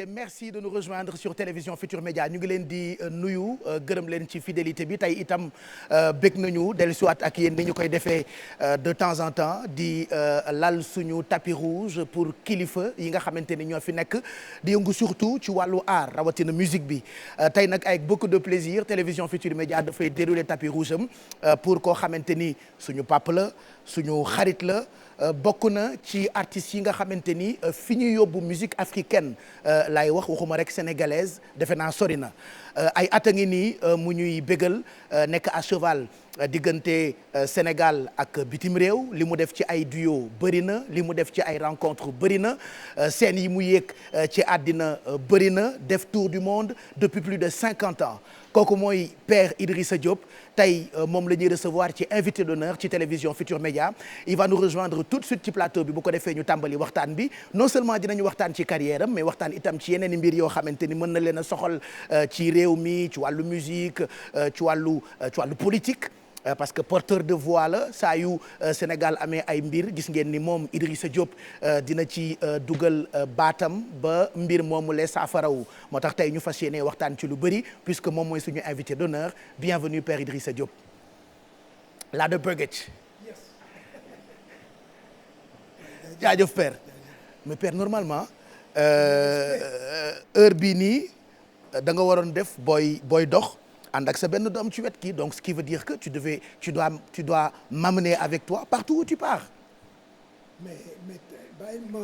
et merci de nous rejoindre sur Télévision Futur Média ñu ngi leen di nuyu gërëm leen ci fidélité bi tey itam bég nañu dellusiwaat ak yéen ni ñu koy defee de temps en temps di lal suñu tapis rouge pour kilifa yi nga xamante ni ñoo fi nekk di yëngu surtout ci wàllu art rawatina musique bi tey nag avec beaucoup de plaisir Télévision Futur Média dafay dérouler tapis rouge am pour koo xamante ni suñu papa la suñu xarit la. bokk na ci artistes yi nga xamante ni fi ñu yóbbu musique africaine laay waxuma rek sénégalaise defe naa sori na ay at a ngi nii mu ñuy bégal nekk à cheval diggante Sénégal ak bitim réew li mu def ci ay duo bëri na li mu def ci ay rencontre bëri na scène yi mu yéeg ci àddina bëri na def tour du monde depuis plus de 50 ans kooku mooy Père Idrissa Diop tey moom la ñuy recevoir ci invité d'honneur ci Télévision Futur Média il va nous rejoindre tout de suite ci plateau bi bu ko defee ñu tàmbali waxtaan bi non seulement dinañu waxtaan ci carrière am mais waxtaan itam ci yeneen i mbir yoo xamante ni mën na leen a soxal ci réew mi ci wàllu musique ci wàllu politique parce que porteur de voix la saa yu Sénégal amee ay mbir gis ngeen ni moom Idrissa Diop dina ci dugal baatam ba mbir moomu lee saafarawu moo tax tey ñu fas yéene waxtaan ci lu bëri puisque moom mooy suñu invité d'honneur bienvenue Père Idrissa Diop la de Burgage jaajëf Père mais Père normalement heure bii nii da nga waroon def booy dox ànd ak sa benn doom ci wet ki donc ce qui veut dire que tu dois m'amener avec toi partout où tu pars. mais bàyyi ma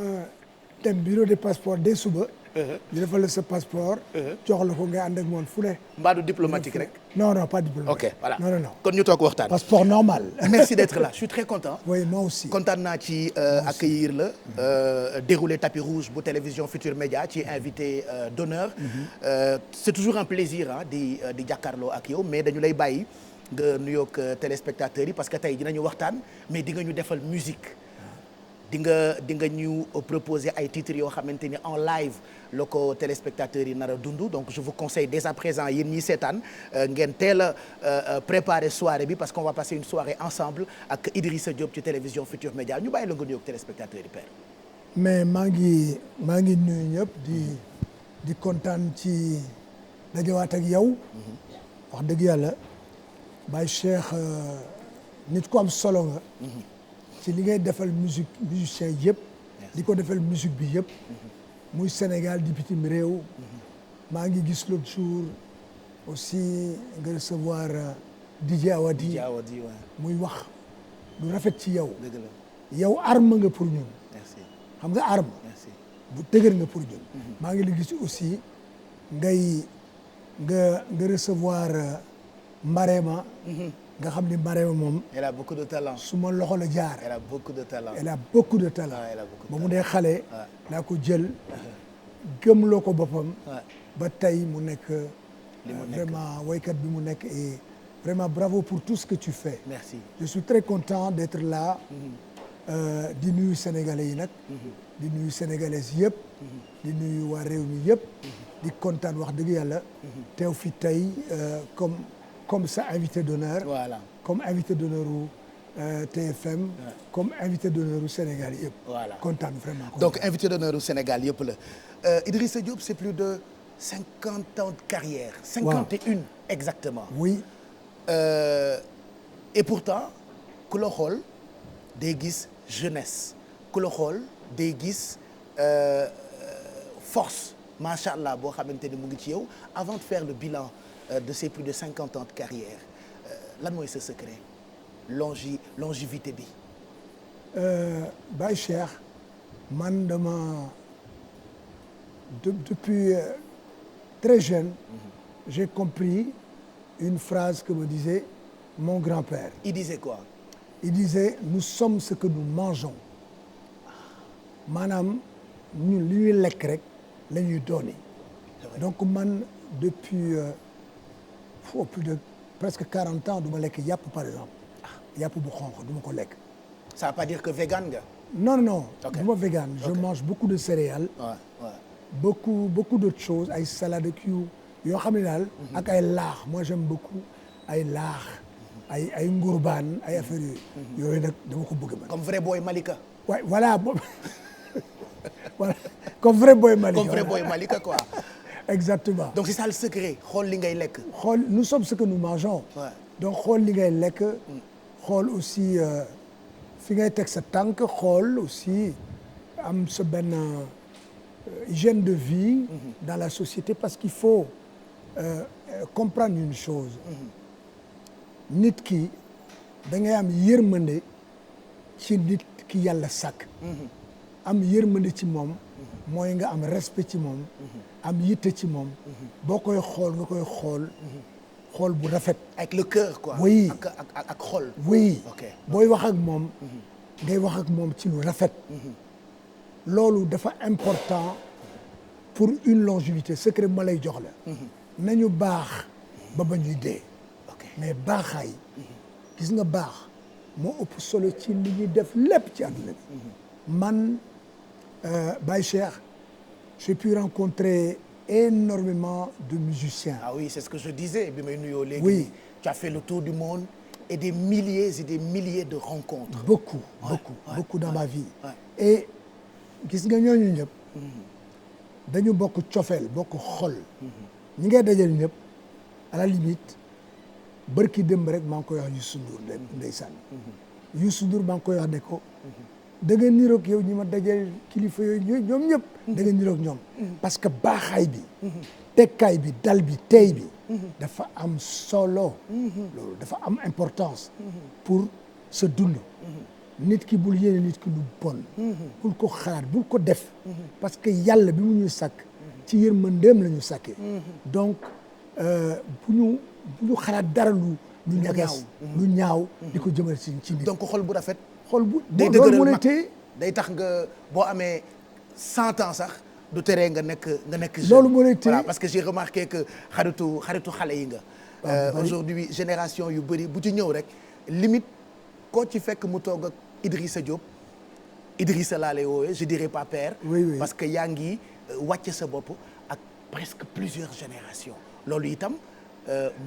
dem bureau de passeport dès suba. ñu defal la sa passeport. jox la ko nga ànd ak moom fu ne. mbaadu diplomatique rek. non pas diplomatique. ok voilà non. kon ñu toog waxtaan. passeport normal. merci d'être là je suis très content. oui moi aussi. kontaan naa ci accueillir la dérouler tapis rouge bu Télévision Futur Média ci invité d'honneur. c'est toujours un plaisir di jàkkaarloo ak yow mais dañu lay bàyyi nga nuyoog téléspectateurs yi parce que tey dinañu waxtaan mais di nga ñu defal musique. di nga ñu proposer ay titres yoo xamante ni en live la ko téléspectateurs yi nar a dund donc je vous conseille dès à présent yéen ñi seetaan ngeen teel a préparer soirée bi parce qu'on va passer une soirée ensemble ak Idrissa Diop ci Télévision Futur Média ñu bàyyi la nga nuyoog téléspectateurs yi Père. mais maa ngi nuyu ñëpp di kontaan ci dajewaat ak yow. wax dëgg yàlla Baye Cheikh nit ku am solo nga. ci li ngay defal musicien yëpp di ko defal musique bi yëpp muy Sénégal di bitim réew maa ngi gis l'autre jour aussi nga recevoir DJ Awadi muy wax lu rafet ci yow yow arme nga pour ñun xam nga arme bu dëgër nga pour ñun maa ngi la gis aussi nga recevoir Marema nga xam ni Marème moom. elle a beaucoup de talent. su ma loxo la jaar. elle a beaucoup de talent. ba mu dee xale. laa ko jël. gëmloo ko boppam. ba tey mu nekk. vraiment woykat bi mu nekk et vraiment bravo pour tout ce que tu fais. merci je suis très content d'être là. di nuyu sénégalais yi nag. di nuyu sénégalaises yëpp. di nuyu waa réew mi yëpp. di kontaan wax dëgg yàlla. teew fi tey comme ça invité d'honneur. Voilà. Comme invité d'honneur au TFM. Comme invité d'honneur au Sénégal yëpp. Voilà. Kontaan vraiment. Donc invité d'honneur au Sénégal yëpp la Idrissa Diop c'est plus de 50 ans de carrière. 51 exactement. Oui. Et pourtant ku la xool day gis jeunesse ku la xool day gis force macha allah boo xamante ni mu ngi ci yow avant de faire le bilan. De ces plus de 50 ans de carrière lan mooy sa secret longévité bi. Baye Cheikh man depuis très jeune. J'ai compris une phrase que me disait mon grand-père. Il disait quoi? Il disait nous sommes ce que nous mangeons. maanaam ñun li ñuy lekk rek la ñuy dooni. donc man depuis. Au plus de presque 40 ans du ma lekk yàpp par exemple yàpp bu xonq du ma ko lekk. ça veut pas dire que vegan nga. non du ma vegan. je mange beaucoup de céréales. beaucoup d'autres choses ay salade ak yoo xam ne daal. ak ay laax moi j'aime beaucoup ay laax. ay ngurbaan ay affaires yooyu nag dama ko bëgg man. comme vrai boy Malika. waaye voilà voilà comme vrai boy Malika. comme vrai boy Malika quoi. Exactement. donc c'est ça le secret xool li ngay lekk. xool nous sommes ce que nous mangeons. Ouais. donc xool li ngay lekk. xool aussi fi ngay teg sa tànk xool aussi am sa benn hygiène de vie. dans la société parce qu'il faut comprendre une chose. nit ki da ngay am yërmande ci nit ki yàlla sàkk. am yërmande ci moom. mooy nga am respect ci moom. am yitte ci moom. boo koy xool nga koy xool. xool bu rafet. avec le cœur quoi. oui ak xol. oui ok booy wax ak moom. ngay wax ak moom ci lu rafet. loolu dafa important pour une longévité secret ma lay jox la. nañu baax ba ñuy dee. mais baaxaay. gis nga baax moo ëpp solo ci li ñuy def lépp ci àdduna bi. man Baye Cheikh j'ai pu rencontrer énormément de musiciens. ah oui c'est ce que je disais bi may nuyoo léegi. oui tu as fait le tour du monde et des milliers de rencontres. beaucoup dans ma vie. et gis nga ñooñu ñëpp. dañu bokk cofeel bokk xol. ñi ngay dajal ñëpp à la limite bërki démb rek maa ngi koy wax Youssou Ndour ndeysaan. Youssou Ndour maa ngi koy wax ne ko da nga niroog yow ñi ma dajal kilifa yooyu ñoom ñëpp. da nga niroog ñoom. parce que baaxaay bi. tekkaay bi dal bi tey bi. dafa am solo. loolu dafa am importance. pour sa dund. nit ki bul yéene nit ki lu bon. bul ko xalaat bul ko def. parce que yàlla bi mu ñuy sàkk. ci yërmandeem la ñu sàkkee. donc bu ñu xalaat dara lu ñagas lu ñaaw. di ko jëmale ci nit. donc xol bu rafet. xol bu day loolu moo dëgëral lay mag téye. day tax nga boo amee 100 ans sax du teree nga nekk jeune. loolu moo lay téye voilà parce que j'ai remarqué que xaritu xale yi nga. aujourd'hui génération yu bëri bu ci ñëw rek limite koo ci fekk mu toog ak Idrissa Diop Idrissa laa lay woowee je dirais pas père. oui. parce que yaa ngi wàcce sa bopp ak presque plusieurs générations loolu itam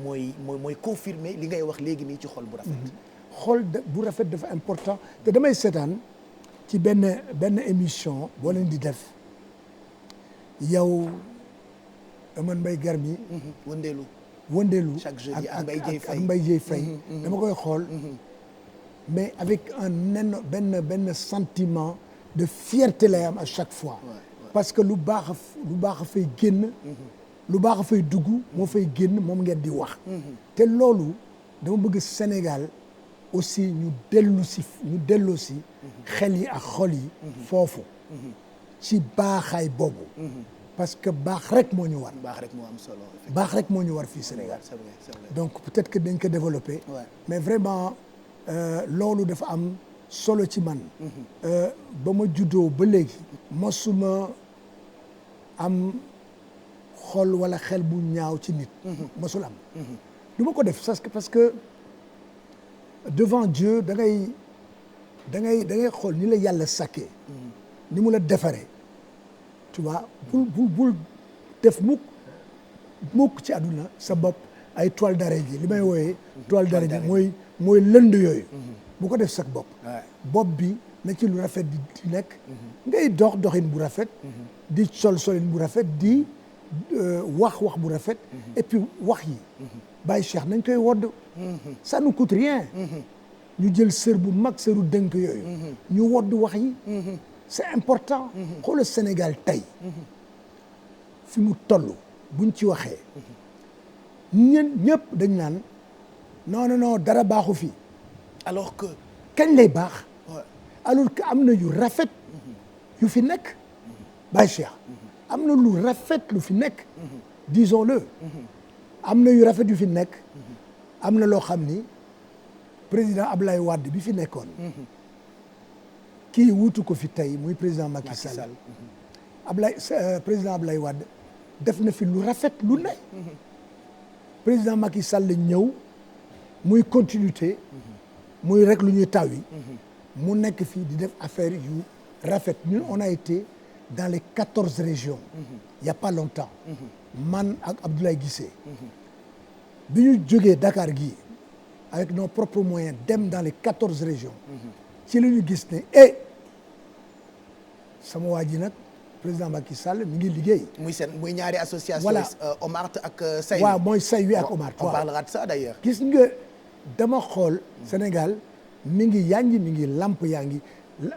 mooy confirmer li ngay wax léegi nii ci xol bu rafet. xol bu rafet dafa important te damay seetaan ci benn émission boo leen di def yow man Mbaye Garmi. wëndeelu chaque jeudi ak Mbaye Dieye Faye dama koy xool. mais avec benn sentiment de fierté lay am à chaque fois. parce que lu baax a fay génn. lu baax a fay dugg moo fay génn moom ngeen di wax. te loolu dama bëgg Sénégal aussi ñu delloo si xel yi ak xol yi. foofu ci baaxaay boobu. parce que baax rek moo ñu war. baax rek moo am solo. baax rek moo ñu war fii Sénégal. c'est vrai. donc peut-être que dañ ko développer. mais vraiment loolu dafa am solo ci man. ba ma juddoo ba léegi. mosuma am xol wala xel bu ñaaw ci nit. mosul am. du ma ko def parce que devant Dieu da ngay xool ni la yàlla sàkkee. ni mu la defaree. tu vois bul def mukk ci àdduna sa bopp ay toile d'araignée li may wooyee. toile d'araignée mooy lënd yooyu. bu ko def sa bopp. bopp bi na ci lu rafet di nekk. ngay doxin bu rafet. di solin bu rafet di wax bu rafet. et puis wax yi. Baye Cheikh nañ koy wodd. ça ne coûte rien. ñu jël sër bu mag sëru dënk yooyu. ñu wodd wax yi. c'est important. xoolal Sénégal tey. fi mu toll buñ ci waxee. ñëpp dañ naan non dara baaxu fi. alors que. kañ lay baax. alors que am na yu rafet. yu fi nekk. Baye Cheikh. am na lu rafet lu fi nekk. disons-le. am na yu rafet yu fi nekk. am na loo xam ni président Ablaye Wade bi fi nekkoon. kii wuutu ko fi tey muy président Macky Sall. président Ablaye Wade def na fi lu rafet lu ne. président Macky Sall ñëw muy continuité. muy rek lu ñuy taw yi. mu nekk fii di def affaire yu rafet ñun on a été dans les 14 régions. il y a pas longtemps. man ak Abdoulaye Guissé. bi ñu jógee Dakar gii avec nos propres moyens dem dans les 14 régions. ci la ñu gis ne sama waa ji nag président Macky Sall mi ngi liggéey. muy ñaari association. voilà OMART ak Saint-Louis. waaw mooy Saint-Louis ak OMART. on parlera de ça d'ailleurs. gis nga dama xool Sénégal mi ngi yangi mi ngi lamp yaa ngi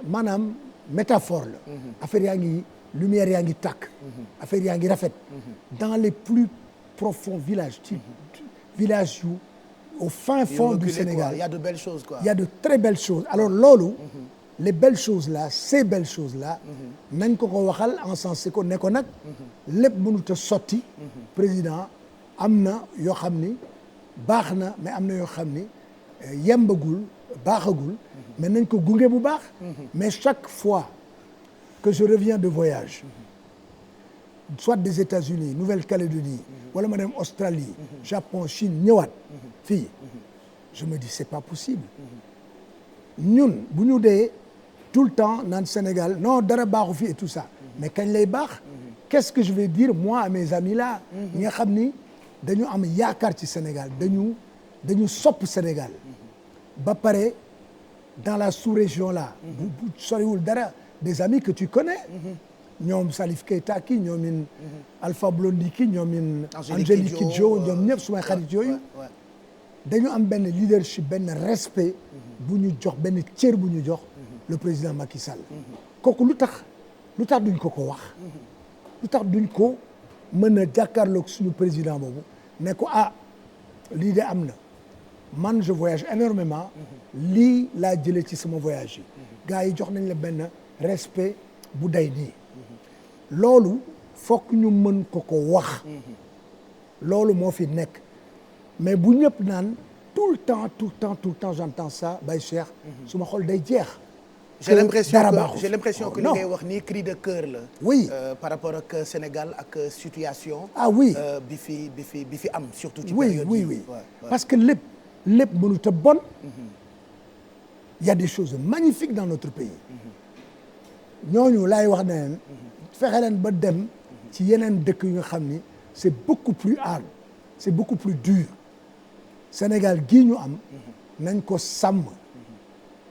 maanaam métaphore la. affaire yaa ngi lumière yaa ngi tàkk. affaire yaa ngi rafet. dans les plus profonds villages ci village yu au fin fond du Sénégal. Il y a de belles choses quoi. Il y a de très belles choses alors loolu. les belles choses là ces belles choses là. nañ ko waxal encensé ko ne ko nag. lépp mënut a sotti. président am na yoo xam ni baax na mais am na yoo xam ni yembagul baaxagul. mais nañ ko gunge bu baax. mais chaque fois que je reviens de voyage. soit des États-Unis Nouvelle-Calédonie. wala ma dem Australie. Japon Chine ñëwaat. fii je me dis c'est pas possible. ñun bu ñu dee tout le temps naan Sénégal non dara baaxu fi et tout ça mais kañ lay baax. qu'est-ce que je vais dire moi à mes amis là. ñi nga xam ni dañu am yaakaar ci Sénégal dañu sopp Sénégal. ba pare dans la sous-région là. bu soriwul dara des amis que tu connais. ñoom Salif Keita ki ñoom Alpha Blondy ki ñoom Angélique Kidjo ñoom ñëpp sumay xarit yooyu. dañu am benn leadership benn respect. bu ñu jox benn cër bu ñu jox. le président Macky Sall. kooku lu tax duñ ko wax. lu tax duñ ko mën a jàkkaarloog suñu président boobu ne ko lii de am na man je voyage énormément lii laa jëlee ci sama voyage yi. gars yi jox nañ la benn respect bu day nii. loolu fokk ñu mën ko wax. loolu moo fi nekk. mais bu ñëpp naan tout le temps j'entends ça Baye Cheikh. su ma xol day jeex. j'ai l'impression que li ngay wax nii cri de cœur la. oui par rapport ak Sénégal ak situation. oui bi fi am surtout. ci oui période oui parce que lépp mënut a bon. il y a des choses magnifiques dans notre pays. ñooñu laay wax ne leen fexe leen ba dem ci yeneen dëkk yu nga xam ni c'est beaucoup plus hard c'est beaucoup plus dur. Sénégal gii ñu am. nañ ko sàmm.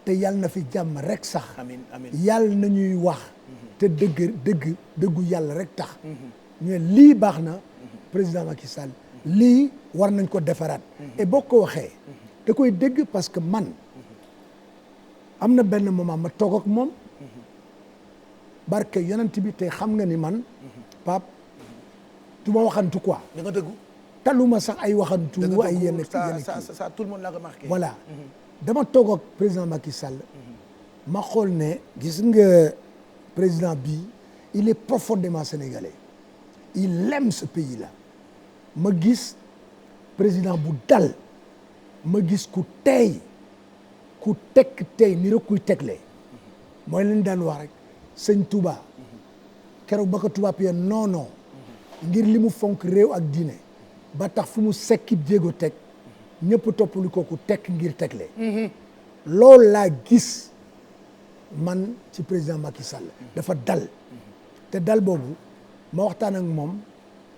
te yàlla na fi jàmm rek sax. amiin amiin yàlla na ñuy wax. te dëggu yàlla rek tax. ñu ne lii baax na. président Macky Sall. lii war nañ ko defaraat. et boo ko waxee. da koy dégg parce que man. am na benn moment ma toog ak moom. barke yonent bi te xam nga ni man. Pape du ma waxantu quoi. da nga dëggu. taluma sax ay waxantu ay yenn ça tout le monde l'a remarqué. voilà dama toog ak président Macky Sall. ma xool ne gis nga président bi il est profondément sénégalais. il aime ce pays là. ma gis président bu dal. ma gis ku tey ku tekk tey ni rek kuy tegle. mooy leen daan wax rek sëñ Touba. keroog ba ko tubaab yee non ngir li mu fonk réew ak diine. ba tax fu mu sekkib jéego teg ñëpp toppali kooku tekk ngir tegle. loolu laa gis man ci président Macky Sall. dafa dal. te dal boobu ma waxtaan ak moom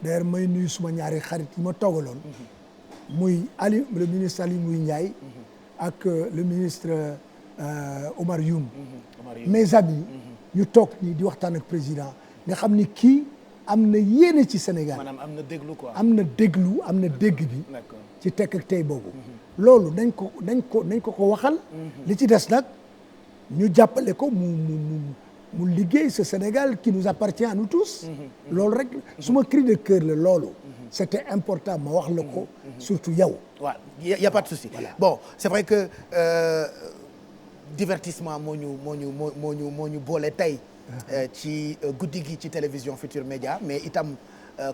d'ailleurs may nuyu suma ñaari xarit yi ma toogaloon. muy le ministre Aly Ngouille Ndiaye. ak le ministre Omar Youm. mes amis. ñu toog nii di waxtaan ak président nga xam ni kii am na yéene ci Sénégal. maanaam am na déglu quoi. am na dégg bi. ci tekk ak tey boobu. loolu nañ ko waxal. li ci des nag ñu jàppale ko mu liggéey ce Sénégal qui nous appartient à nous tous. loolu rek suma cri de cœur la loolu. c'était important ma wax la ko. surtout yow. waaw y a pas de souci. Voilà. Bon c'est vrai que divertissement moo ñu boole tey. ci guddi gi ci télévision Futur Média mais itam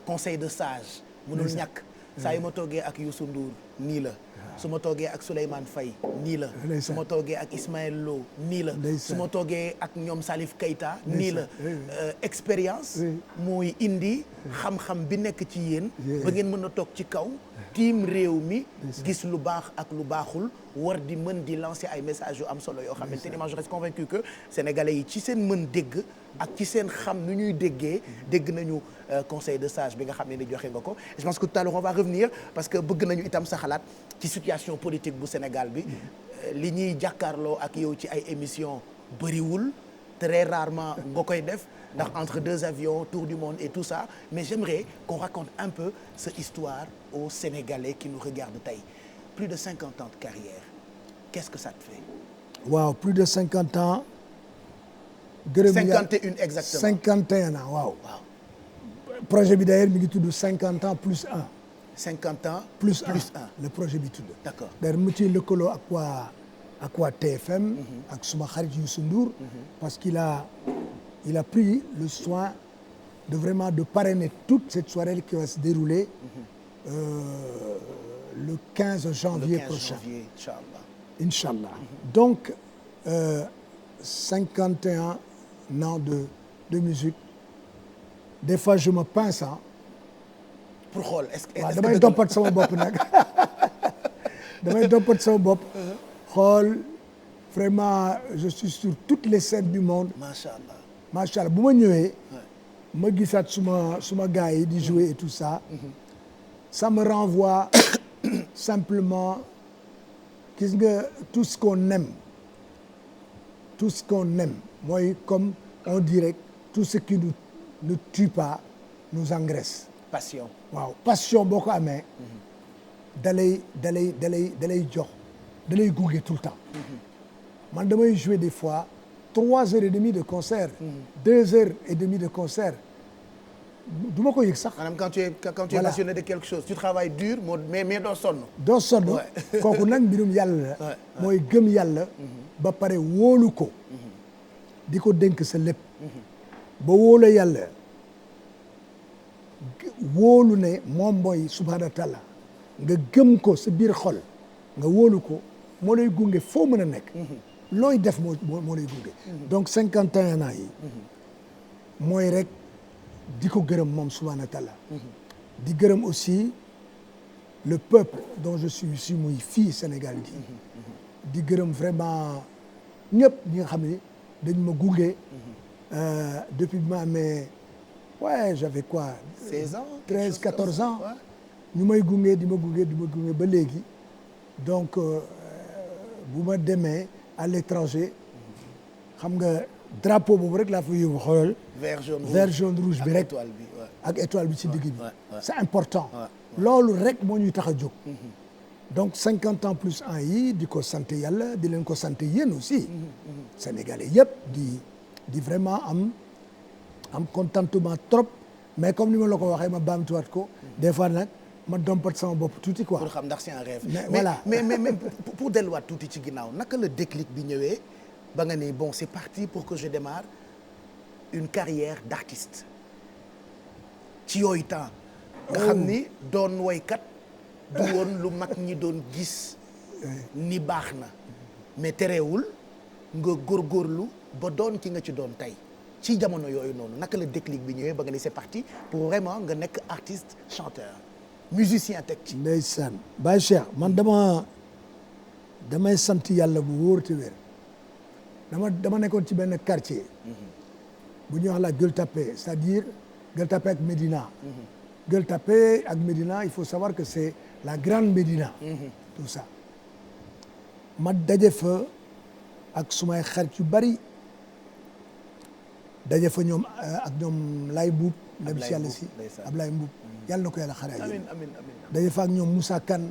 conseil de sage. mënul ñàkk saa yu ma toogee ak Youssou Ndour nii la. su ma toogee ak Souleymane Faye nii la. su ma toogee ak Ismaël Lo nii la. su ma toogee ak ñoom Salif Keita nii la. expérience. mooy indi xam-xam bi nekk ci yéen. ba ngeen mën a toog ci kaw. tiim réew mi. gis lu baax ak lu baaxul. war di mën di lancer ay messages yu am solo yoo xamante ni moi je reste convaincu que sénégalais yi ci seen mën dégg ak ci seen xam nu ñuy déggee dégg nañu conseil de sage bi nga xam ne ni joxe nga ko je pense que tout à l'heure on va revenir parce que bëgg nañu itam sa xalaat ci situation politique bu Sénégal bi li ñuy jàkkaarloo ak yow ci ay émissions bëriwul très rarement nga koy def ndax entre deux avions tour du monde et tout ça mais j'aimerais qu'on raconte un peu cette histoire aux Sénégalais qui nous regardent tey plus de 50 ans de carrière qu'est-ce que ça te fait. waaw plus de 50 ans. gërëm 51 exactement 51 ans waaw. projet bi d'ailleurs mi ngi tudd 50 ans plus 1. 50 ans plus 1 le projet bi tudd. d'accord d'ailleurs mu ciy lëkkaloo ak waa TFM. ak suma xarit Youssou Ndour. parce qu'il a pris le soin de vraiment de parrainer toute cette soirée qui va se dérouler le 15 janvier prochain. Inch'Allah. Donc 51 ans de musique des fois je me pince pour xool est-ce que waaw damay dompat sama bopp nag damay dompat sama bopp xool vraiment je suis sur toutes les scènes du monde. macha allah bu ma ñëwee. ma gisaat suma gars yi di jouer et tout ça. ça me renvoie simplement gis nga tout ce qu'on aime mooy comme on dirait tout ce qui ne tue pas nous engraisse. passion waaw passion boo ko amee. dalay jox dalay gunge tout le temps. man damay jouer des fois 3h30 de concert. 2h30 de concert. du ma ko yëg sax. maanaam quand tu es passionné de quelque chose tu travailles dur mais doo sonn. doo sonn kooku nag mbirum yàlla la. mooy gëm yàlla. ba pare wóolu ko. di ko dénk sa lépp. ba wóolu yàlla wóolu ne moom mooy subhaanahu wa taala nga gëm ko sa biir xol nga wóolu ko moo lay gunge foo mën a nekk. looy def moo lay gunge. donc 51 ans yi. mooy rek. di ko gërëm moom subhaanahu wa taala di gërëm aussi le peuple dont je suis issu muy fii Sénégal gi di gërëm vraiment ñëpp ñi nga xam ne dañ ma gunge depuis bi ma amee j'avais quoi 16 ans 13 14 ans ñu may gunge di ma gunge ba léegi donc bu ma demee à l'étranger xam nga drapeau boobu rek laa fa yóbbu xoolal. vert jaune rouge bi rek ak étoile bi ci digg bi. c'est important. loolu rek moo ñuy tax a jóg. donc 50 ans plus 1 yi di ko sant yàlla di leen ko sant yéen aussi. Sénégalais yëpp di vraiment am contentement trop mais comme ni ma la ko waxee ma baamtuwaat ko. des fois nag ma dompat sama bopp tuuti quoi. pour xam ndax c'est un rêve. mais voilà mais pour delluwaat tuuti ci ginnaaw naka la déclic bi ñëwee. ba nga ni bon c'est parti pour que je démarre une carrière d'artiste ci yooyu temps nga xam ni doon woykat du woon lu mag ñi doon gis ni baax na mais terewul nga góorgóorlu ba doon ki nga ci doon tey ci jamono yooyu noonu naka la déclic bi ñëwee ba nga ni c'est parti pour vraiment nga nekk artiste chanteur musicien teg ci. ndeysaan Baye Cheikh man damay sant yàlla bu wóor te wér. dama nekkoon ci benn quartier bu ñuy wax la Gueule Tapée c'est-à-dire Gueule Tapée ak Médina. Gueule Tapée ak Médina il faut savoir que c'est la grande Médina. tout ça ma daje fa ak sumay xarit yu bari daje fa ñoom ak ñoom Lay Mbuub nabi si yàlla si Ablaye Mbuub yàlla na ko yàlla xare amiin daje fa ak ñoom Moussa Kane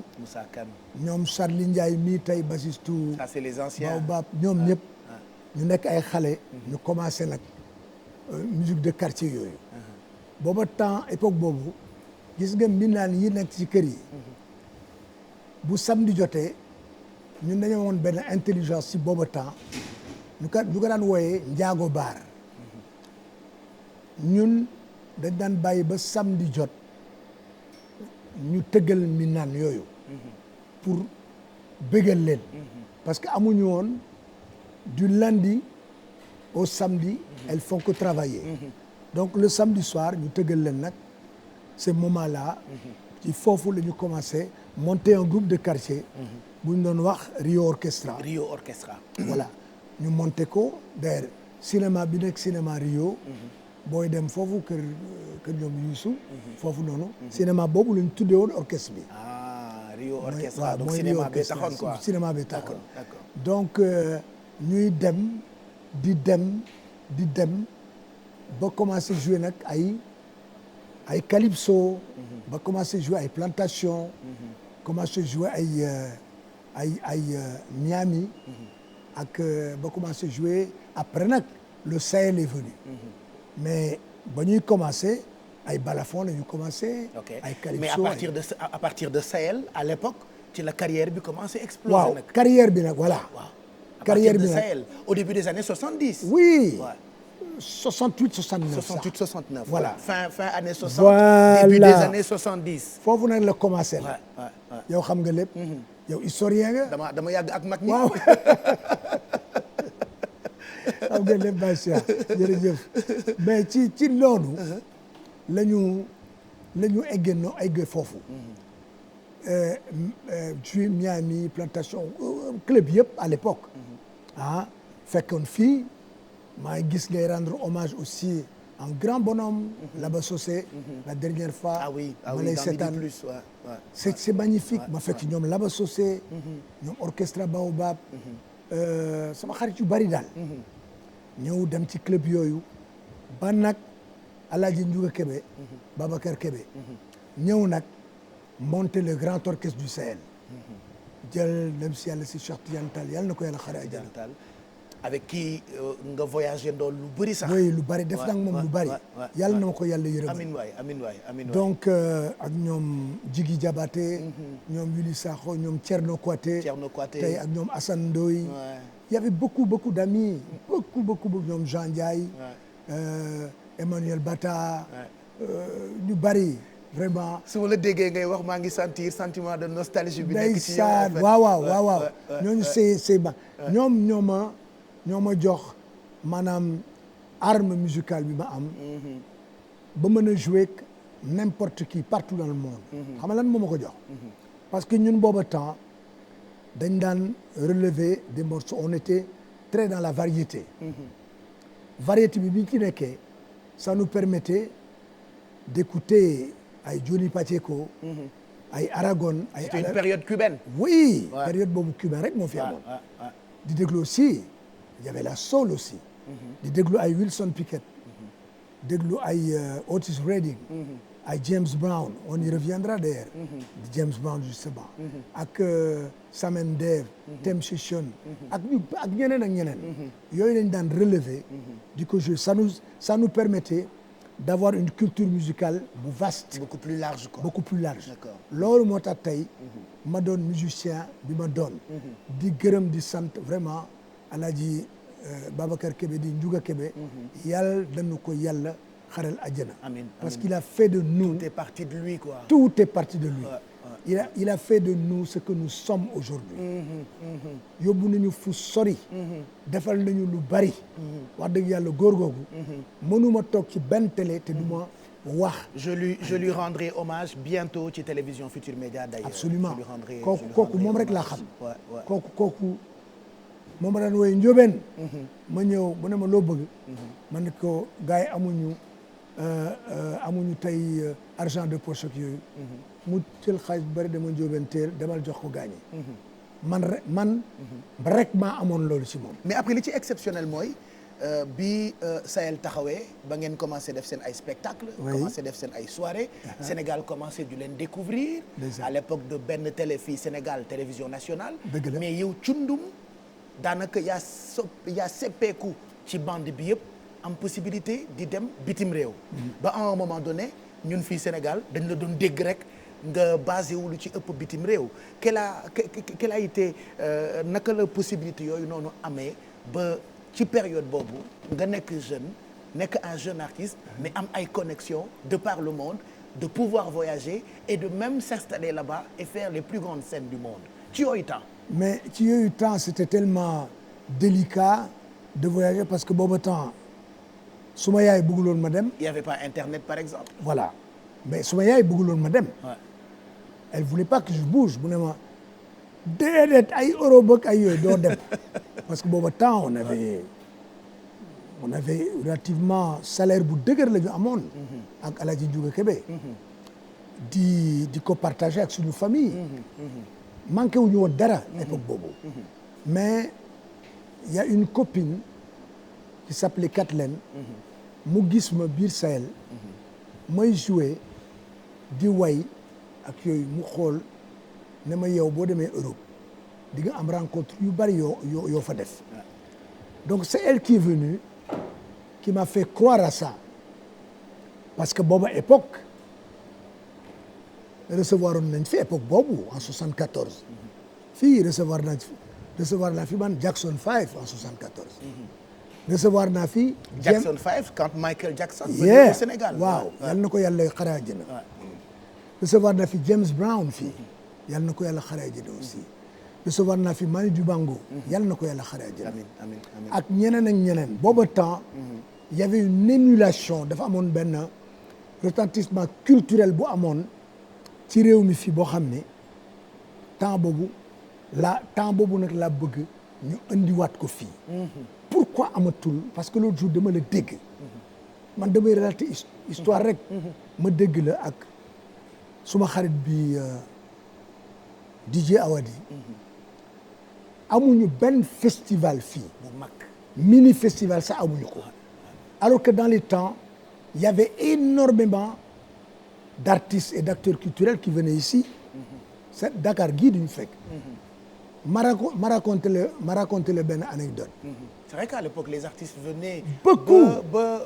ñoom Charly Ndiaye mii tey bassiste ça c'est les anciens Baobab ñoom ñëpp ñu nekk ay xale ñu commencé nag musique de quartier yooyu booba temps époque boobu gis nga mbindaan yi nekk ci kër yi bu samedi jotee ñun dañoo woon benn intelligence ci booba temps ñu ko daan wooyee njaago baar ñun dañ daan bàyyi ba samedi jot ñu tëggal mbindaan yooyu pour bégal leen parce que amuñu woon du lundi au samedi elles font que travailler donc le samedi soir ñu tëggal leen nag ces moments-là ci foofu la ñu commencé monter un groupe de quartier bu ñu doon wax Rio Orchestra voilà ñu monter ko d'ailleurs cinéma bi nekk cinéma Rio booy dem foofu kër ñoom Youssou foofu noonu cinéma boobu la ñu tuddee woon orchestre bi Rio Orchestra donc cinéma bi taxoon quoi cinéma bi taxoon donc ñuy dem di dem di dem ba commencé jouer nag ay calypso ba commencé jouer ay plantation commencé jouer ay Miami ak ba commencé jouer après nag le Sahel est venu mais ba ñuy commencé ay balafon la ñu commencé ay calypso mais à partir de Sahel à l'époque ci la carrière bi commencé exploser waaw nag carrière bi nag voilà carrière bi nag Sahel au début des années 70 oui ouais. 68 69 68 69 voilà fin années 60 voilà début des années 70 foofu nag la commencé la yow xam nga lépp yow historien nga dama yàgg ak mag ñi waaw xam nga lépp Bachia jërëjëf mais ci loolu la ñu eggee foofu joué Miami plantation club yëpp à l'époque fekkoon fii maa ngi gis ngay rendre hommage aussi un grand bonhomme Laba Sossé la dernière fois ma lay seetaan c'est magnifique ma fekk ñoom Laba Sossé ñoom orchestre Baobab sama xarit yu bari daal ñëw dem ci club yooyu ba nag Alaaji Ndiouga Kébé Babacar Kébé ñëw nag monter le grand orchestre du Sahel jël dem si yàlla si Cheikh Tidiane Tall yàlla na ko yàlla xare àjjana avec qui nga voyagé ndool lu bëri sax oui lu bëri def nag moom lu bëri yàlla na ma ko yàlla yërëm amiin waay amiin waay amiin waay donc ak ñoom Djigui Diabaté ñoom Willy Sakho ñoom Thierno Kouaté tey ak ñoom Assane Ndoye il y avait beaucoup d'amis beaucoup ñoom Jean Ndiaye Emmanuel Bata ñu bëri vraiment su ma la déggee ngay wax maa ngi sentir sentiment de nostalgie bi nekk ci yow ndeysaan waaw ñooñu c'est ba ñoo ma jox maanaam arme musicale bi ma am ba mën a jouer n'importe qui partout dans le monde xam nga lan moo ma ko jox parce que ñun booba temps dañ daan relever des morceaux on était très dans la variété variété bi ñu ci nekkee ça nous permettait d'écouter ay Johnny Pacheco ay Aragon ay c'était une période cubaine oui période boobu cubain rek moo fi amoon di déglu aussi il y avait la soul aussi di déglu ay Wilson Pickett déglu ay Otis Redding ay James Brown on y reviendra d'ailleurs di James Brown justement ak Sam and Dave Temptation ak ñeneen yooyu lañ daan relever di ko jouer ça nous permettait d'avoir une culture musicale bu vaste beaucoup plus large quoi beaucoup plus large d'accord loolu moo tax tey ma doon musicien bi ma doon di gërëm di sant vraiment Alaaji Babacar Kébé di Ndiouga Kébé yàlla dañu ko yàlla xaral àjjana parce qu'il a fait de nous tout est parti de lui quoi tout est parti de lui il a fait de nous ce que nous sommes aujourd'hui yóbbu nañu fu sori defal nañu lu bari wax dëgg yàlla góor googu mënuma toog ci benn télé te du ma wax je lui rendrai hommage bientôt ci télévision Futur Média d'ailleurs absolument kooku moom rek laa xam kooku moom ma daan woy njóobeen ma ñëw mu ne ma loo bëgg ma ne ko gars yi amuñu tey argent de poche ak yooyu mu jël xaalis bu bëri dama njóobeen teel demal jox ko gaañi man rek maa amoon loolu ci moom mais après li ci exceptionnel mooy bi Sahel taxawee ba ngeen commencé def seen ay spectacle commencé def seen ay soirée Sénégal commencé du leen découvrir à l'époque de benn télé fii Sénégal télévision nationale mais yow cundum daanaka yaa seppeeku ci bande bi yëpp am possibilité di dem bitim réew ba à un moment donné ñun fii Sénégal dañ la doon dégg rek nga basé wu lu ci ëpp bitim réew quelle a été naka la possibilité yooyu noonu amee ba ci période boobu nga nekk un jeune artiste mais am ay connexion de par le monde de pouvoir voyager et de même s'installer là-bas et faire les plus grandes scènes du monde ci yooyu temps mais ci yooyu temps c'était tellement délicat de voyager parce que boobu temps suma yaay bëgguloon ma dem. il y avait pas internet par exemple. voilà mais suma yaay bëgguloon ma dem. elle voulait pas que je bouge mu ne ma déedéet ay Europe ak ay yooyu doo dem parce que boobu temps on avait relativement salaire bu dëgër la ñu amoon. ak Alaaji Ndiouga Kébé. di ko partager ak suñu famille. manqué wu ñu woon dara. époque boobu. mais il y a une copine qui s'appelait Kathleen mu gis ma biir Sahel may jouer di way ak yooyu mu xool ne ma yow boo demee Europe di nga am rencontre yu bari yoo fa def donc c'est elle qui est venue qui m'a fait croire à ça parce que booba époque recevoir nañ fi époque boobu en 74 fii recevoir naa fi man Jackson 5 en 74 recevoir naa fi Jackson 5 quand Michael Jackson venait au Sénégal waaw yal na ko yàlla xare àjjana recevoir naa fi James Brown fii yal na ko yàlla xare àjjana aussi recevoir naa fi Manu Dibango yal na ko yàlla xare àjjana amiin ak ñeneen booba temps il y avait une émulation dafa amoon benn retentissement culturel bu amoon ci réew mi fii boo xam ne temps boobu nag laa bëgg ñu indiwaat ko fii pourquoi amatul parce que l'autre jour dama la dégg man damay relater histoire rek ma dégg la ak suma xarit bi DJ Awadi amuñu benn festival fii bu mag mini festival sax amuñu ko alors que dans les temps il y avait énormément d'artistes et d'acteurs culturels qui venaient ici c'est Dakar gii duñu fekk ma raconté le benn anecdote c'est vrai qu'à l'époque les artistes venaient beaucoup ba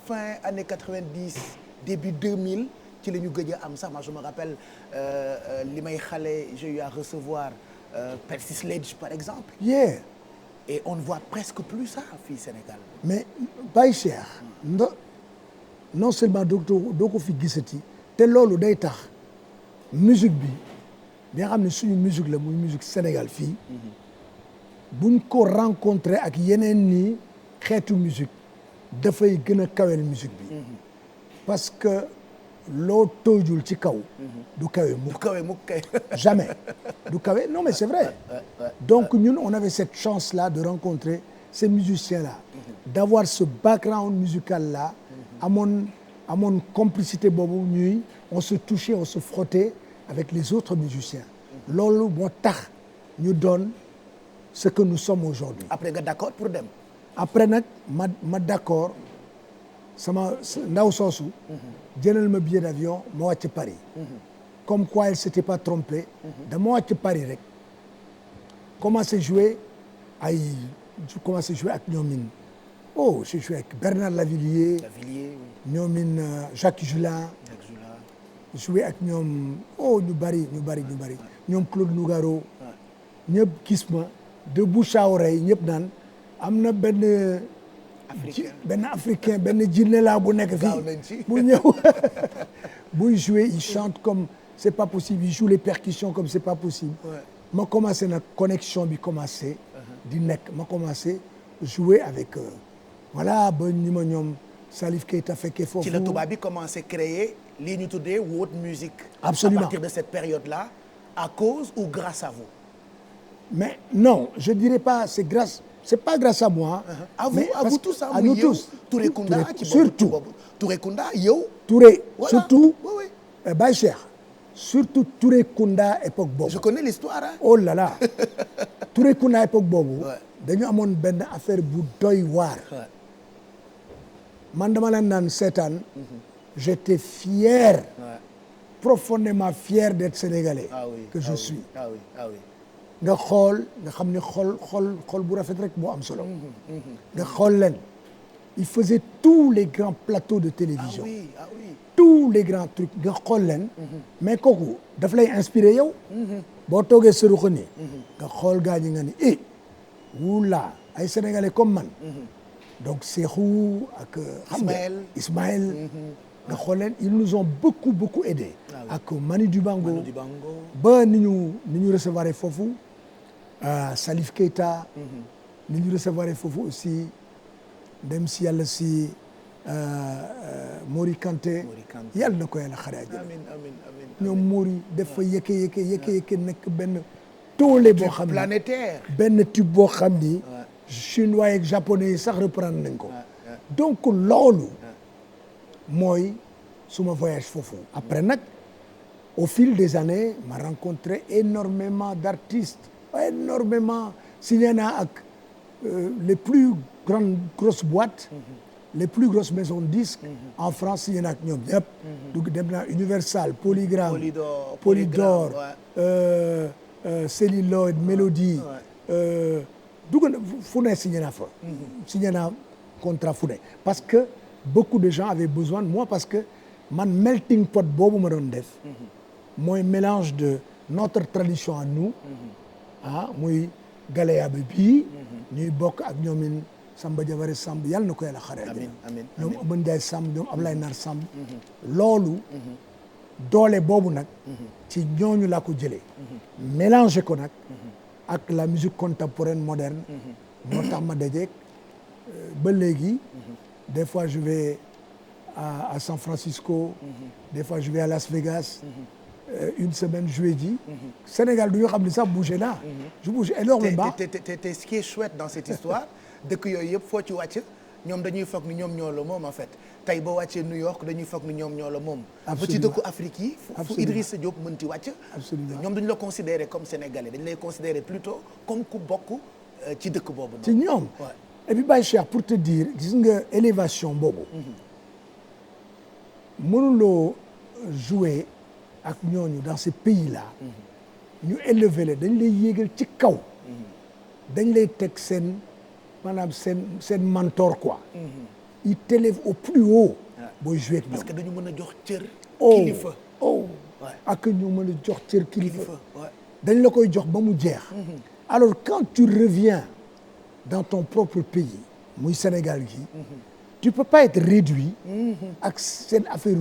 fin années 90 début 2000 ci la ñu gëj a am sax moi je me rappelle li may xale j'ai eu à recevoir Percy Sledge par exemple et on ne voit presque plus ça fii Sénégal mais Baye Cheikh non seulement doo ko fi gisati te loolu day tax musique bi nga xam ne suñu musique la muy musique Sénégal fii buñ ko rencontré ak yeneen ni xeetu musique dafay gën a kawel musique bi parce que loo toojul ci kaw du kawe mukk kay jamais du kawe non mais c'est vrai donc ñun on avait cette chance là de rencontrer ces musiciens là d'avoir ce background musical là amoon complicité boobu on se touchait on se frottait avec les autres musiciens loolu moo tax ñu doon ce que nous sommes aujourd'hui après nga d'accord pour dem après nag ma d'accord sama ndaw soosu jëlal ma billet d'avion ma wàcc Paris comme quoi elle s'était pas trompée dama wàcc Paris rek commencé jouer ak ñoomin j'ai joué avec Bernard Lavilliers ñoomin Jacques Julin joué ak ñoom ñu bari ñoom Claude Nougaro ñëpp gis ma de bouche à oreille ñëpp naan am na benn africain benn jinne laa bu nekk fii bu ñëw buy jouer il chante comme c'est pas possible il joue les percussions comme c'est pas possible ma commencé nag connexion bi commencé di nekk ma commencé jouer avec voilà ba ñi ma ñoom Salif Keita fekkee foofu ci la tubaab bi commencé créer lii ñu tuddee world music absolument à partir de cette période là à cause ou grâce à vous mais non je dirais pas c'est pas grâce à moi à vous tous à nous tous Touré Kunda surtout Touré Kunda yow Touré surtout Baye Cheikh surtout Touré Kunda époque boobu je connais l'histoire oh là là Touré Kunda époque boobu dañu amoon benn affaire bu doy waar man dama leen naan seetaan j'étais fier profondément fier d'être sénégalais que je suis nga xool nga xam ne xool bu rafet rek moo am solo nga xool leen il faisait tous les grands plateaux de télévision tous les grands trucs nga xool leen mais kooku daf lay inspiré yow boo toogee sëruxa ni nga xool gaa ñi nga ni wula ay sénégalais comme man donc Cheikhou ak xam nga Ismaël nga xool leen ils nous ont beaucoup aidé ak Manu Dibango ba ni ñu recevoir foofu Salif Keita ni ñu recevoir foofu aussi dem si yàlla si Mori Kanté yàlla na ko yàlla xare àjjana ñoom Mori def fa yëkke nekk benn toole boo xam ne benn tube boo xam ni chinois ak japonais yi sax reprendre nañ ko donc loolu mooy suma voyage foofu après nag au fil des années ma rencontré énormément d'artistes énormément signé naa ak les plus grosses boîtes les plus grosses maisons de disques en France signé na ak ñoom ñëpp dugg dem naa Universal Polygram Polydor Celluloid Mélodie dugg na fu ne signé naa fa signé naa contrat fu ne parce que beaucoup de gens avaient besoin de moi parce que man melting pot boobu ma doon def mooy mélange de notre tradition à nous muy Galéabe bii ñuy bokk ak ñoomin Samba Jabare Samb yàlla na ko yàlla xare ñoom Amadou Ndiaye Samb ñoom Ablaye Nar Samb loolu doole boobu nag ci ñooñu laa ko jëlee mélangé ko nag ak la musique contemporaine moderne moo tax ma dajeek ba léegi des fois je vais à San Francisco des fois je vais à Las Vegas une semaine joué ji Sénégal du ñu xam ne sax bougé naa je bouge énormément te ce qui est chouette dans cette histoire dëkk yooyu yëpp foo ci wàcc ñoom dañuy foog ni ñoom ñoo la moom en fait tey boo wàccee New York dañuy foog ni ñoom ñoo la moom ba ci dëkku Afrique yi fu Idrissa Diop mën ci wàcc ñoom dañu la considérer comme sénégalais dañu lay considérer plutôt comme ku bokk ci dëkk boobu ci ñoom et puis Baye Cheikh pour te dire gis nga élévation boobu mënuloo jouer ak ñooñu dans ces pays là ñu élever la dañ lay yéegal ci kaw dañ lay teg seen maanaam seen mentor quoi il t'élève au plus haut booy jouer ak ñoom parce que dañu mën a jox cër kilifa ak ñu mën a jox cër kilifa dañ la koy jox ba mu jeex alors quand tu reviens dans ton propre pays muy Sénégal gi tu peux pas être réduit ak seen affaire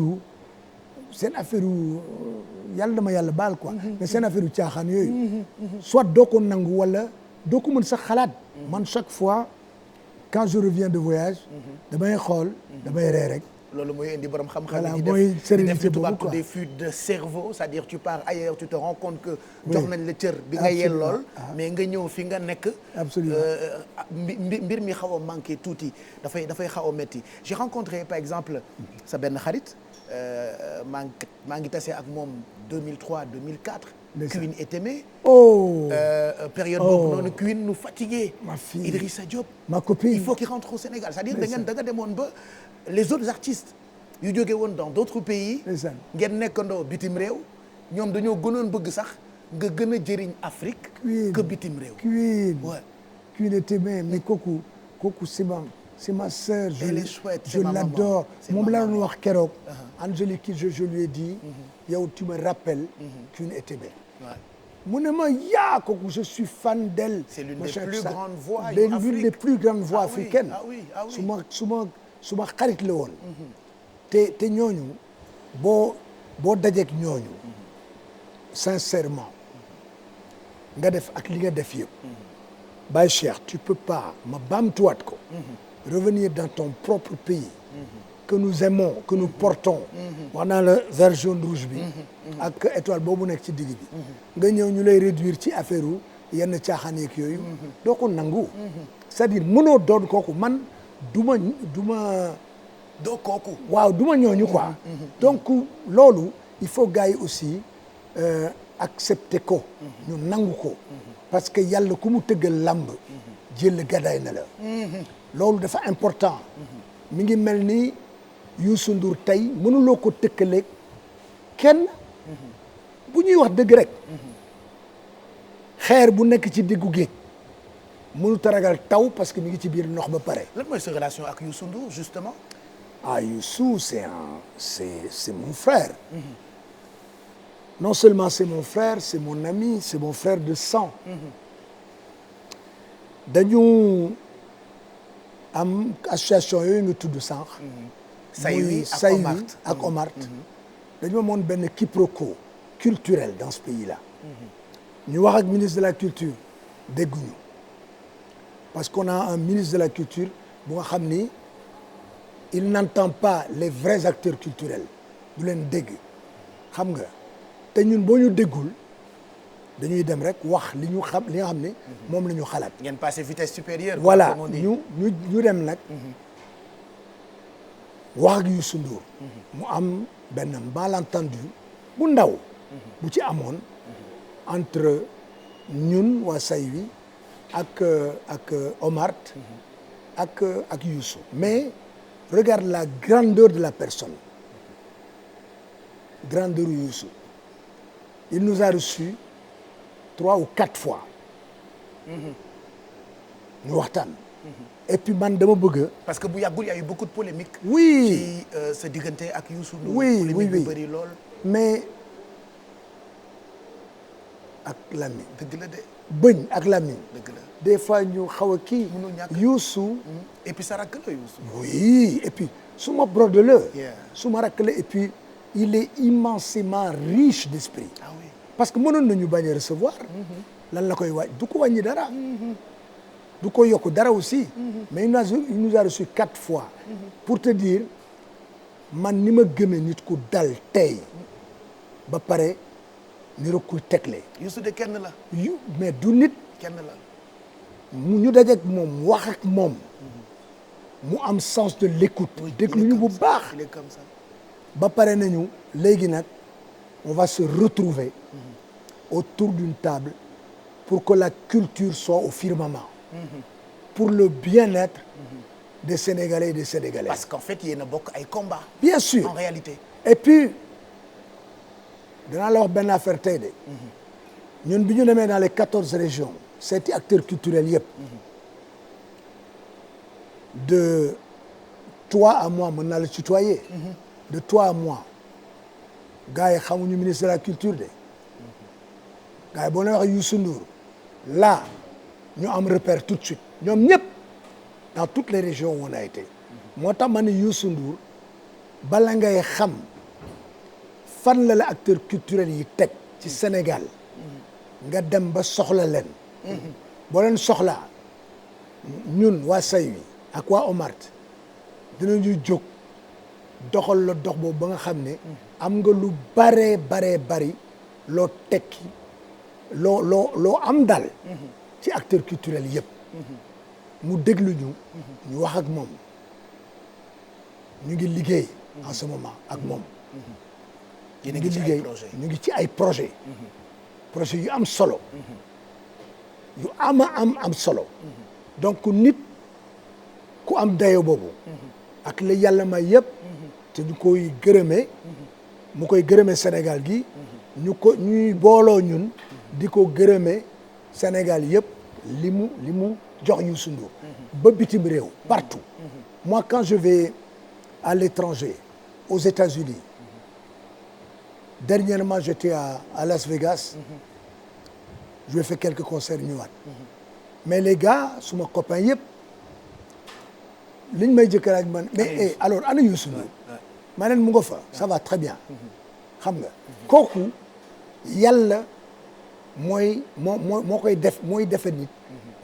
yàlla dama yàlla baal quoi mais seen affaire caaxaan yooyu soit doo ko nangu wala doo ko mën sax xalaat man chaque fois quand je reviens de voyage damay xool damay ree rek loolu mooy indi borom xam-xam voilà mooy sérénité boobu quoi des fuites de cerveau c'est-à-dire tu pars ailleurs tu te rends compte que jox nañ la cër bi nga yellool mais nga ñëw fi nga nekk absolument mbir mi xaw a manqué tuuti dafay xaw a métti j'ai rencontré par exemple sa benn xarit maa ngi tase ak moom 2003 2004 Queen et Aimé période boobu noonu Queen nu fatigué ma fille Idrissa Diop ma copine il faut qu'il rentre au Sénégal c'est-à-dire da nga demoon ba les autres artistes yu jóge woon dans d'autres pays ngeen nekkandoo bitim réew ñoom dañoo gënoon bëgg sax nga gën a jëriñ Afrique que bitim réew Queen et Aimé mais kooku c'est ma sœur je l'adore moom la doon wax keroog Angélique qui je lui ai dit yow tu me rappelles Queen et Aimé mu ne ma yaa kooku je suis fan d'elle c'est l'une des plus grandes voix l'une des plus grandes voix africaines su ma xarit la woon te ñooñu boo dajeek ñooñu sincèrement nga def ak li nga def yëpp Baye Cheikh tu peux pas ma baamtuwaat ko revenir dans ton propre pays que nous aimons que nous portons wax naa la vert jaune rouge bi ak étoile boobu nekk ci digg bi nga ñëw ñu lay réduire ci affaire u yenn caaxaan yeeg yooyu doo ko nangu c'est-à-dire mënoo doon kooku man duma doo kooku waaw duma ñooñu quoi donc loolu il faut gars yi aussi accepter ko ñu nangu ko parce que yàlla ku mu tëggal làmb jël gàddaay na la loolu dafa important mi ngi mel ni Youssou Ndour tey mënuloo ko tëkkaleeg kenn bu ñuy wax dëgg rek xeer bu nekk ci diggu géej mënut a ragal taw parce que mi ngi ci biir ndox ba pare. lan mooy sa relation ak Youssou Ndour justement. Youssou c'est mon frère. Non seulement c'est mon frère c'est mon ami c'est mon frère de sang. dañu am association yooyu nga tudd sànq. Saïwi ak Omart dañu amoon benn quiproquo culturel dans ce pays-là. ñu wax ak ministre de la culture dégguñu parce qu'on a un ministre de la culture bu nga xam ni il n'entend pas les vrais acteurs culturels du leen dégg xam nga te ñun boo ñu déggul dañuy dem rek wax li ñu xam li nga xam ne moom la ñu xalaat. ngeen passé vitesse supérieure. voilà ñu dem nag. wax ak Youssou Ndour mu am benn malentendu bu ndaw bu ci amoon entre ñun waa Saïwi ak Omart ak Youssou mais regarde la grandeur de la personne grandeur Youssou il nous a reçus 3 ou 4 fois ñu waxtaan et puis man dama bëgg parce que bu yàggul y a eu beaucoup de polémiques. oui ci sa diggante ak Youssou Ndour. oui polémique oui bu bëri lool. mais ak Lamine dëgg la de. bëñ ak Lamine dëgg la des fois ñu xaw a kii mënul ñàkk. Youssou et puis sa rakk la Youssou. oui et puis suma brode la Yeah. suma rakk la et puis il est immensément riche d'esprit ah oui. parce que mënoon nañu bañ a recevoir lan la koy wàññi du ko wàññi dara du ko yokk dara aussi mais il nous a reçu 4 fois pour te dire man ni ma gëmee nit ku dal tey ba pare ni rek kuy tegle Youssou de kenn la. mais du nit kenn la. mu ñu dajeek moom wax ak moom mu am sens de l'écoute déglu ñu bu baax il est comme ça. ba pare nañu léegi nag on va se retrouver autour d'une table pour que la culture soit au firmament pour le bien-être des Sénégalais et des Sénégalaises. parce qu'en fait yéen a bokk ay combats. bien sûr en réalité. et puis danaa la wax benn affaire tey de ñun bi ñu demee dans les 14 régions seeti acteurs culturels yëpp de toi à moi mën naa la tutoyer de toi à moi gars yi xamuñu ministre de la culture de gars yi boo leen wax Youssou Ndour là ñu am repère tout de suite ñoom ñëpp dans toutes les régions où on a été moo tax ma ne Youssou Ndour bala ngay xam fan la acteur culturel yi teg ci Sénégal nga dem ba soxla leen boo leen soxlaa ñun waa Saint-Louis ak waa Omart dinañu jóg doxal la dox boobu ba nga xam ne am nga lu baree bari loo tekki loo am dal ci acteur culturel yëpp mu déglu ñu wax ak moom ñu ngi liggéey en ce moment ak moom ñu ngi liggéey ñu ngi ci ay projet yu am solo yu am solo donc nit ku am dayo boobu ak la yàlla may yëpp te ñu koy gërëmee mu koy gërëmee Sénégal gi ñuy booloo ñun di ko gërëmee Sénégal yëpp li mu jox Youssou Ndour ba bitim réew partout moi quand je vais à l'étranger aux États-Unis dernièrement j'étais à Las Vegas je fait quelques concerts ñëwaat mais les gars suma copains yëpp liñ may jëkkëraaj man mais alors ana Youssou Ndour ma neen mu nga fa ça va très bien xam nga kooku yàlla moo koy def mooy defe nit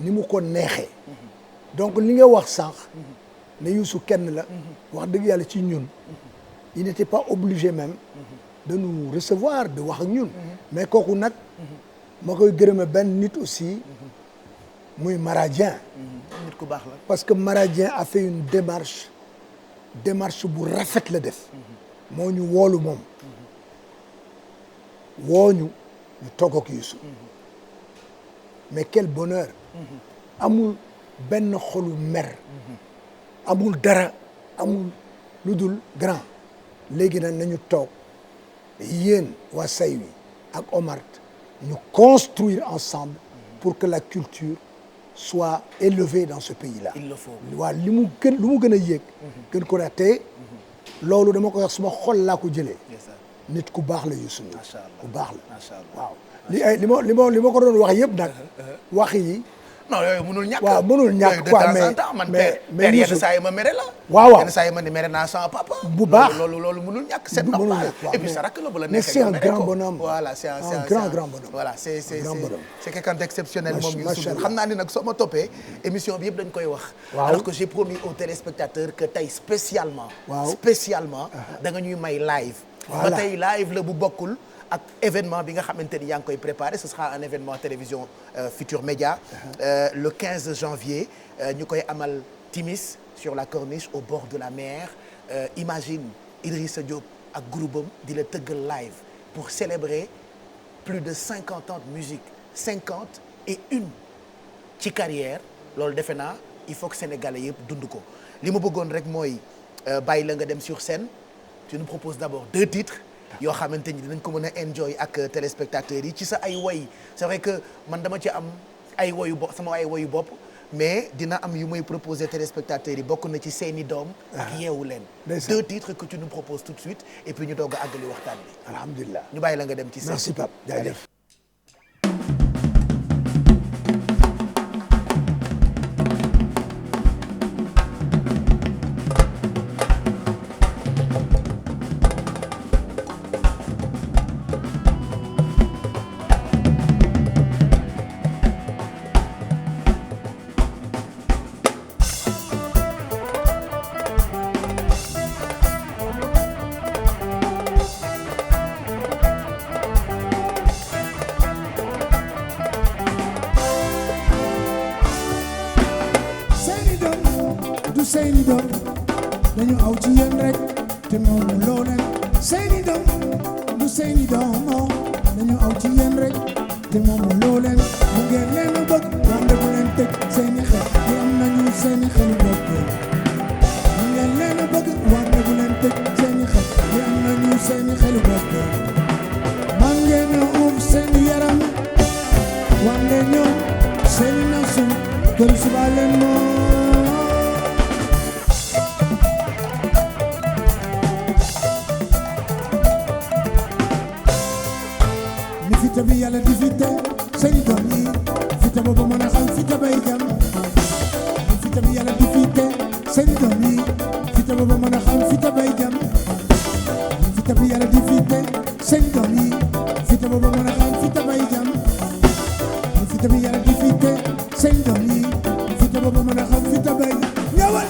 ni mu ko neexee donc li nga wax sànq ne Youssou kenn la wax dëgg yàlla ci ñun il n'était pas obligé même de nous recevoir de wax ak ñun mais kooku nag ma koy gërëme benn nit aussi muy Maradien nit ku baax la parce que Maradien a fait une démarche bu rafet la def moo ñu woolu moom wooñu ñu toog ak Youssou mais quel bonheur amul benn xolu mer amul dara amul lu dul grand léegi nag nañu toog yéen waa Saint-Louis ak Omart ñu construire ensemble pour que la culture soit élevée dans ce pays-là. il le faut waaw lu mu gën a yéeg gën ko te loolu dama ko wax suma xol laa ko jëlee nit ku baax la Youssou Ndour ku baax la macha allah waaw li ma ko doon wax yëpp nag wax yi non yooyu mënul ñàkk waaw mënul ñàkk quoi mais yenn saa yi ma mere la waaw yenn saa yi ma ne mere naa sama papa bu baax loolu mënul ñàkk c'est normal et puis sa rakk la bu la neexee c'est un grand bonhomme voilà c'est un grand bonhomme voilà c'est quelqu'un d'exceptionnel moom Youssou Ndour xam naa ni nag soo ma toppee émission bi yëpp dañ koy wax alors que j'ai promis aux téléspectateurs que tey spécialement da nga ñuy may live ba tey live la bu bokkul ak événement bi nga xamante ni yaa ngi koy préparé ce sera un événement télévision Futur Média le 15 janvier ñu koy amal timis sur la corniche au bord de la mer imagine Idrissa Diop ak groupe am di la tëggal live pour célébrer plus de 50 ans de musique 51 ci carrière loolu defe naa il faut que sénégalais yëpp dund ko li ma bëggoon rek mooy bàyyi la nga dem sur scène tu nous proposes d'abord 2 titres yoo xamante ni dinañ ko mën a enjoy ak téléspectateurs yi ci sa ay woy c'est vrai que man dama ci am ay woyu bopp sama ay woyu bopp mais dina am yu may proposer téléspectateurs yi bokk na ci seeni doom ak yeewu leen 2 titres que tu nous proposes tout de suite et puis ñu doog a àggali waxtaan bi alhamdulilah ñu bàyyi la nga dem ci scène. merci Pape jaajëf. seeni doom dañu aw ci yéen rek te moomu loo leen seeni doom du seeni doom dañu aw ci yéen rek te moomu loo leen mu ngeen leen a bëgg wante bu leen tëj seeni xel yi am nañu seeni xelu bopp mu ngeen leen a bëgg wante bu leen tëj seeni xel yi am nañu seeni xelu bopp man ngeen a uuf seeni yaram wante ñoom seeni nasu kër suba leen moo fita bi yàlla di fite seeni doom yi fita boobu mën a xam fita bay jam fita bi yàlla di fite seeni doom yi fita boobu mën a xam fita bay jam fita bi yàlla di fite seeni doom yi fita boobu mën a xam fita bay jam fita bi yàlla di fite seeni doom yi fita boobu mën a xam fita bay ñëwal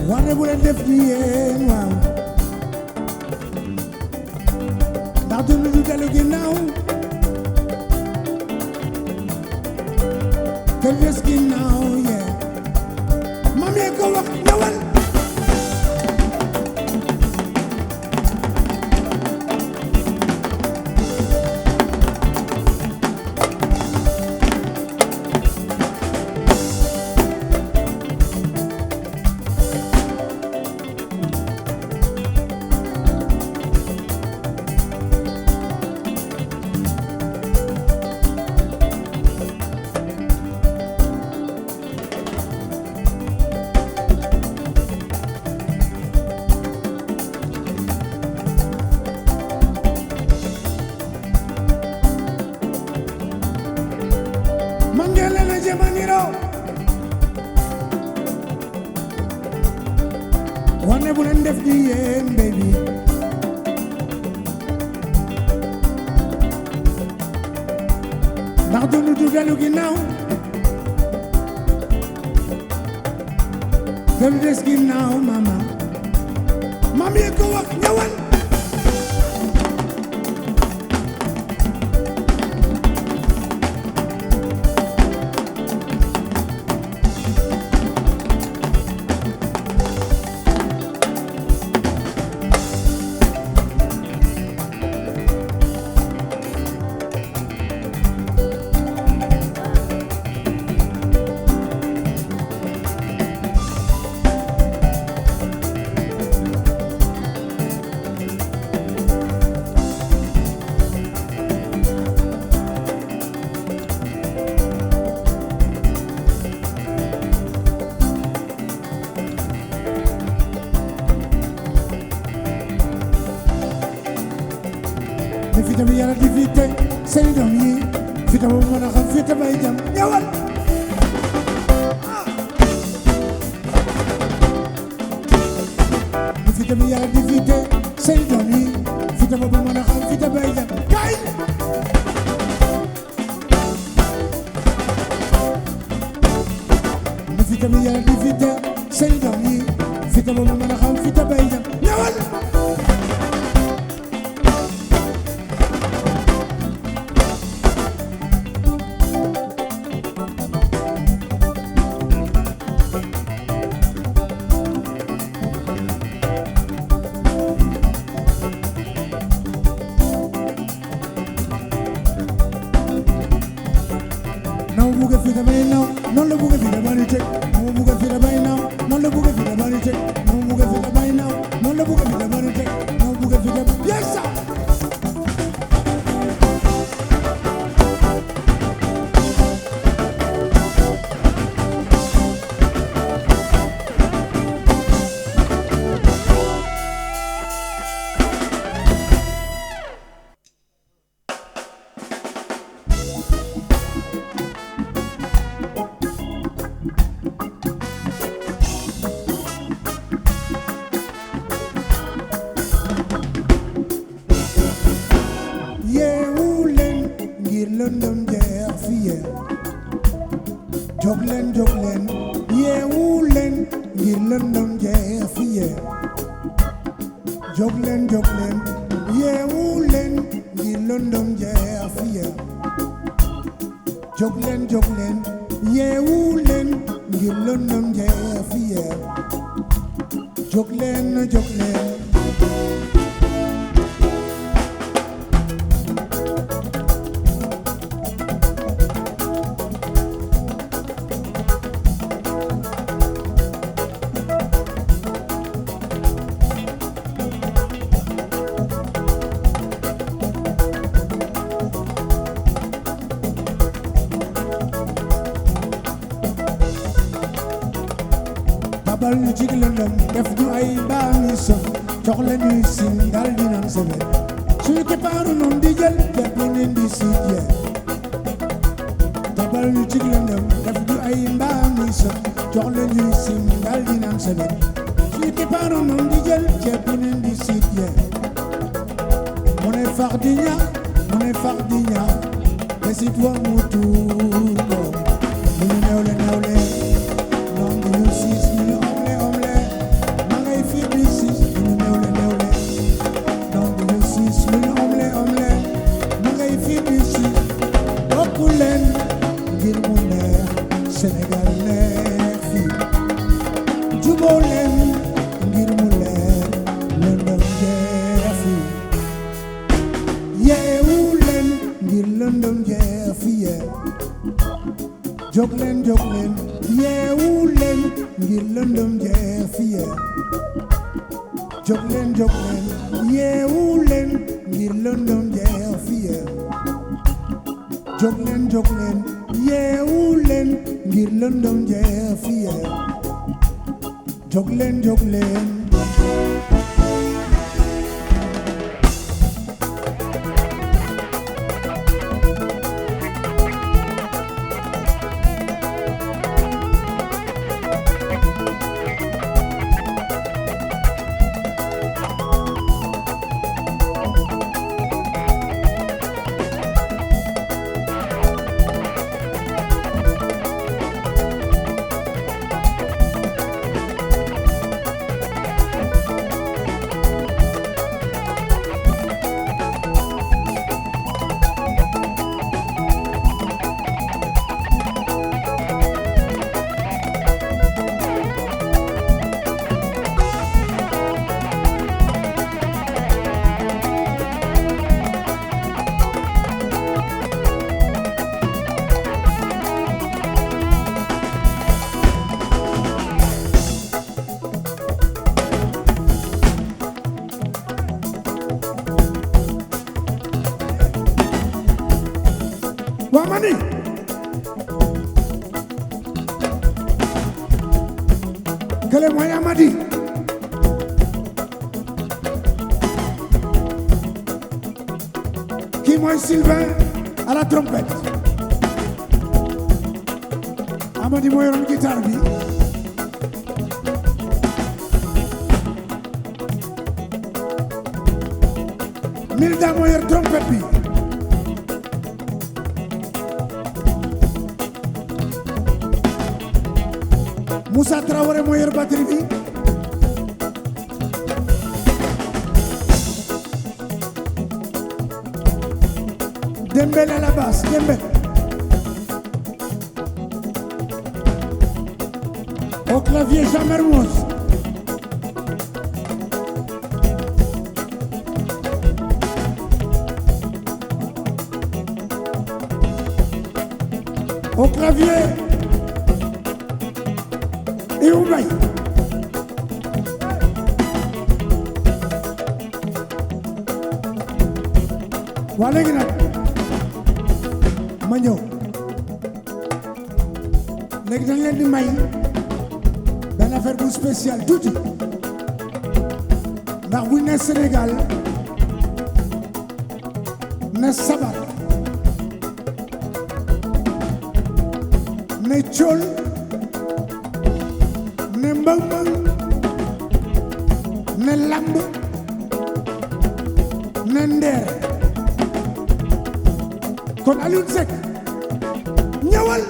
wane bu leen def di yéen waaw ndax dund du dellu ginnaaw te des ginnaaw yee mam yee ko wax ñëwal wane bu leen def di yéen baby ndax dund du dellu ginnaaw te du des ginnaaw mama mam yi ko wax ñëwal fita bi yàlla di fite say doom yi fita ba mën a xam fita bay jam ñëwal fita bi yàlla di fite say doom yi fita ba mën a xam fita bay jam kay fita bi yàlla di fite say doom yi fita ba mën a xam fita bay jam ñëwal non la bëgg fi da bari teg mo bëgg fi da bay naw non la bëgg fi da bari teg mo bëgg fi da bay naw non la bëgg fi da bari teg mo bëgg fi da yes sir bal ñu ci lëndëm def ñu ay baami sof jox la ñuy sin dal di naan sebe suñu keppaaru noonu di jël jàpp leen di siit yee bal ñu ci lëndëm def ñu ay baami sof jox la ñuy sin dal di naan sebe suñu keppaaru noonu di jël jàpp leen di siit yee mu ne fax di ñaax mu ne fax di ñaax te sit wa mu tuur ko mu ñu newle newle noon di ñu siis ñu ñu omle omle ma ngay fii di siis ñu newle newle noon di ñu siis ñu ñu omle omle ma ngay fii di siis bokku leen ngir mu neex Sénégal neex fii juboo leen ngir mu leer lëndëm jeex fii yeewu leen ngir lëndëm jeex fii jóg leen yeewu leen ngir lëndëm jeex fii jóg leen yeewu leen ngir lëndëm jeex fii jóg leen yeewu leen ngir lëndëm jeex fii jóg leen waa ma ni kële mooy Amady mooy Sylvain à la trompette Amady moo yoroon guitare bi Milda moo yor trompette bi Moussa Traoré moo yor batterie bi Dembel à la basse Dembel au clavier Jean Mermoz au clavier Ibou Mbaye waa léegi nag ma ñëw léegi dañ leen di may benn affaire bu spécial tuuti ndax buñ ne Sénégal ne sabar ne cool ne mbëng-mbëng ne lamb ne ndeer kon Alioune Seck ñëwal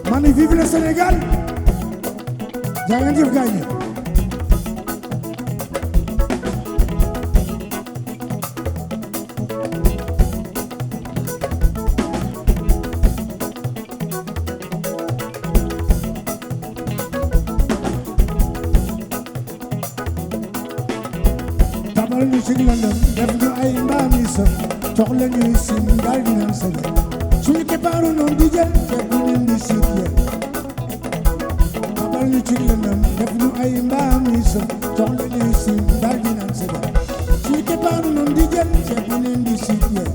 ma ne vive le Sénégal jaa ngeen jëf gaañ tabal ñu ci London def ñu ay mbaam yi sëf jox la ñuy sim daal di naan sëg suñu keppaaru noonu di jël ceeb bu leen di siit yee tabal ñu ci London def ñu ay mbaam yi sëf jox la ñuy sim daal di naan sëg suñu keppaaru noonu di jël ceeb bu leen di siit yee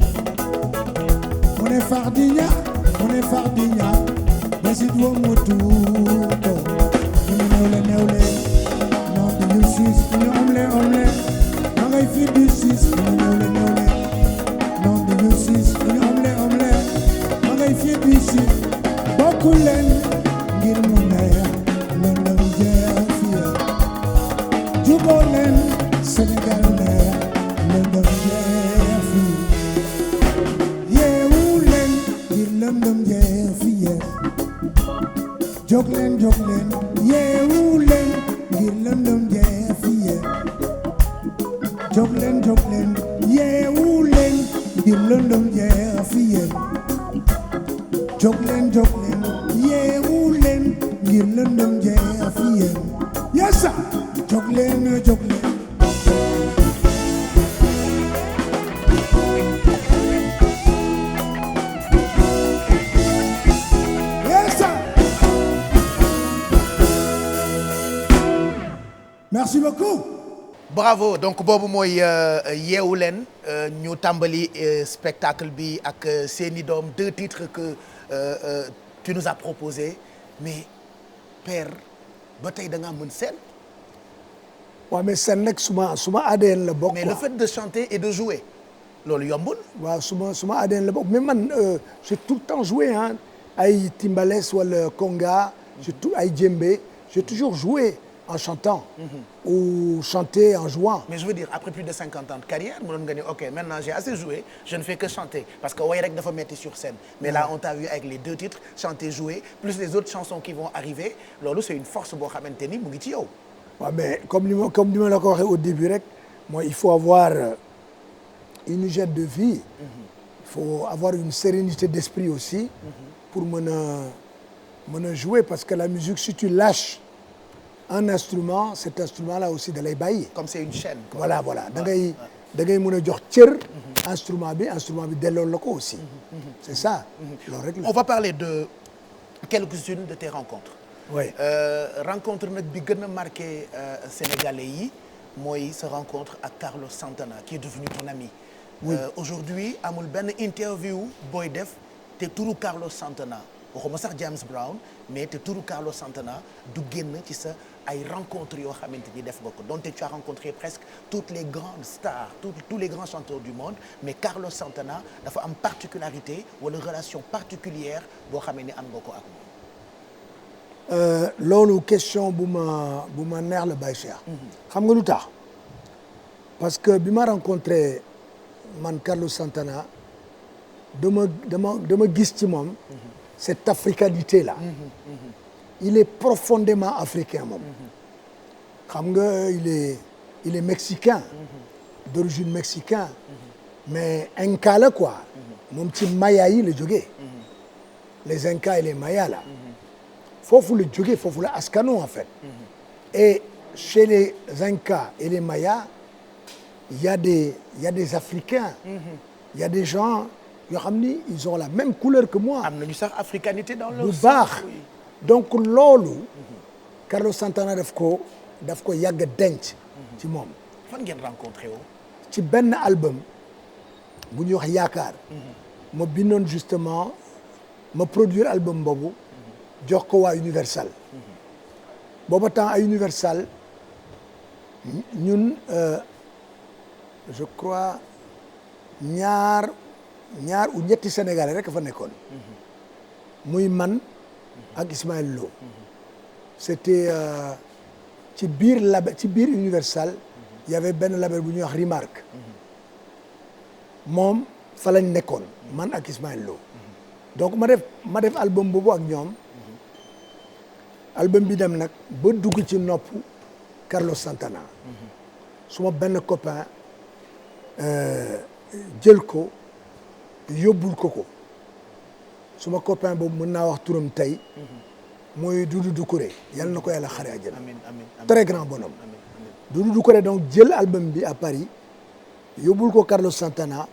mu ne faax di ñaax mu ne faax di ñaax besit wo mu tuuto ñu néew le non di ñu siis ñu omle ma ngay fi di siis ñu néew le non di ñu siis ñu omle ma ngay fi di siis bokku leen ngir mu neex lëndëm jeex fii juboo leen Sénégal neex lëndëm jeex fii yeewu leen ngir lëndëm jeex fii jóg leen yeewu leen ngir lëndëm jeex fii jóg leen yeewu leen ngir lëndëm jeex fii jóg leen yeewu leen ngir lëndëm jeex fii yesa jóg leen yesa merci beaucoup bravo donc boobu mooy yeewu leen ñu tàmbali spectacle bi ak seeni doom 2 titres que tu nous as proposé mais père ba tey da nga mën scène. waaw mais scène nag suma ADN la bokk. mais le fait de chanter et de jouer loolu yombul. waaw suma ADN la bokk mais man j'ai tout le temps joué hein ay timbales wala conga. surtout ay djembé j'ai toujours joué en chantant. ou chanter en jouant. mais je veux dire après plus de 50 ans de carrière mënoon nga ni ok maintenant j'ai assez joué je ne fais que chanter parce que way rek dafa metti sur scène. mais là on t'a vu avec les 2 titres chanter jouer plus les autres chansons qui vont arriver loolu c'est une force boo xamante ni mu ngi ci yow. waaw mais comme ni ma la ko waxee au début rek mooy il faut avoir une hygiène de vie. il faut avoir une sérénité d'esprit aussi. pour mën a jouer parce que la musique si tu lâches un instrument cet instrument-là aussi da lay bàyyi. comme c'est une chaîne. voilà da ngay mën a jox cër. instrument bi delloo la ko aussi. c'est ça. loolu rek la. on va parler de quelques-unes de tes rencontres oui rencontre nag bi gën a marqué sénégalais yi mooy sa rencontre ak Carlos Santana qui est devenu ton ami. Oui. Aujourd'hui amul benn interview booy def te turu Carlos Santana waxuma sax James Brown mais te turu Carlos Santana du génn ci sa ay rencontres yoo xamante ni def nga ko donte tu as rencontré presque toutes les grandes stars tous les grands chanteurs du monde mais Carlos Santana dafa am particularité wala relation particulière boo xamee ni am nga ko ak moom. loolu question bu ma neex la Baye Cheikh. xam nga lu tax parce que bi ma rencontré man Carlos Santana dama gis ci moom cette africanité là. Il est profondément africain moom. xam nga il est mexicain. d'origine mexicain. mais inca la quoi. moom ci maya yi la jógee. les incas et les mayas là. foofu la jógee foofu la askano en fait. et chez les incas et les mayas il y a des africains. il y a des gens yoo xam ni ils ont la même couleur que moi. am nañu sax africanité dans le bu baax. donc loolu Carlos Santana daf ko yàgg a denc ci moom. fan ngeen rencontré woo. ci benn album bu ñuy wax yaakaar. ma bindoon justement ma produire album boobu jox ko waa Universal. booba temps à Universal ñun je crois ñaar ou ñetti Sénégalais rek fa nekkoon. muy man ak Ismaël Lo. c'était ci biir Universal. il y avait benn label bu ñuy wax Remarque. moom fa lañ nekkoon. man ak Ismaël Lo. donc ma def album boobu ak ñoom. album bi dem nag ba dugg ci nopp Carlos Santana. suma benn copain jël ko yóbbul ko. suma copain boobu mën naa wax turam tey. mooy Doudou Doucouré yal na ko yàlla xare àjjana. amiin amiin très grand bonhomme. Doudou Doucouré donc jël album bi à Paris yóbbul ko Carlos Santana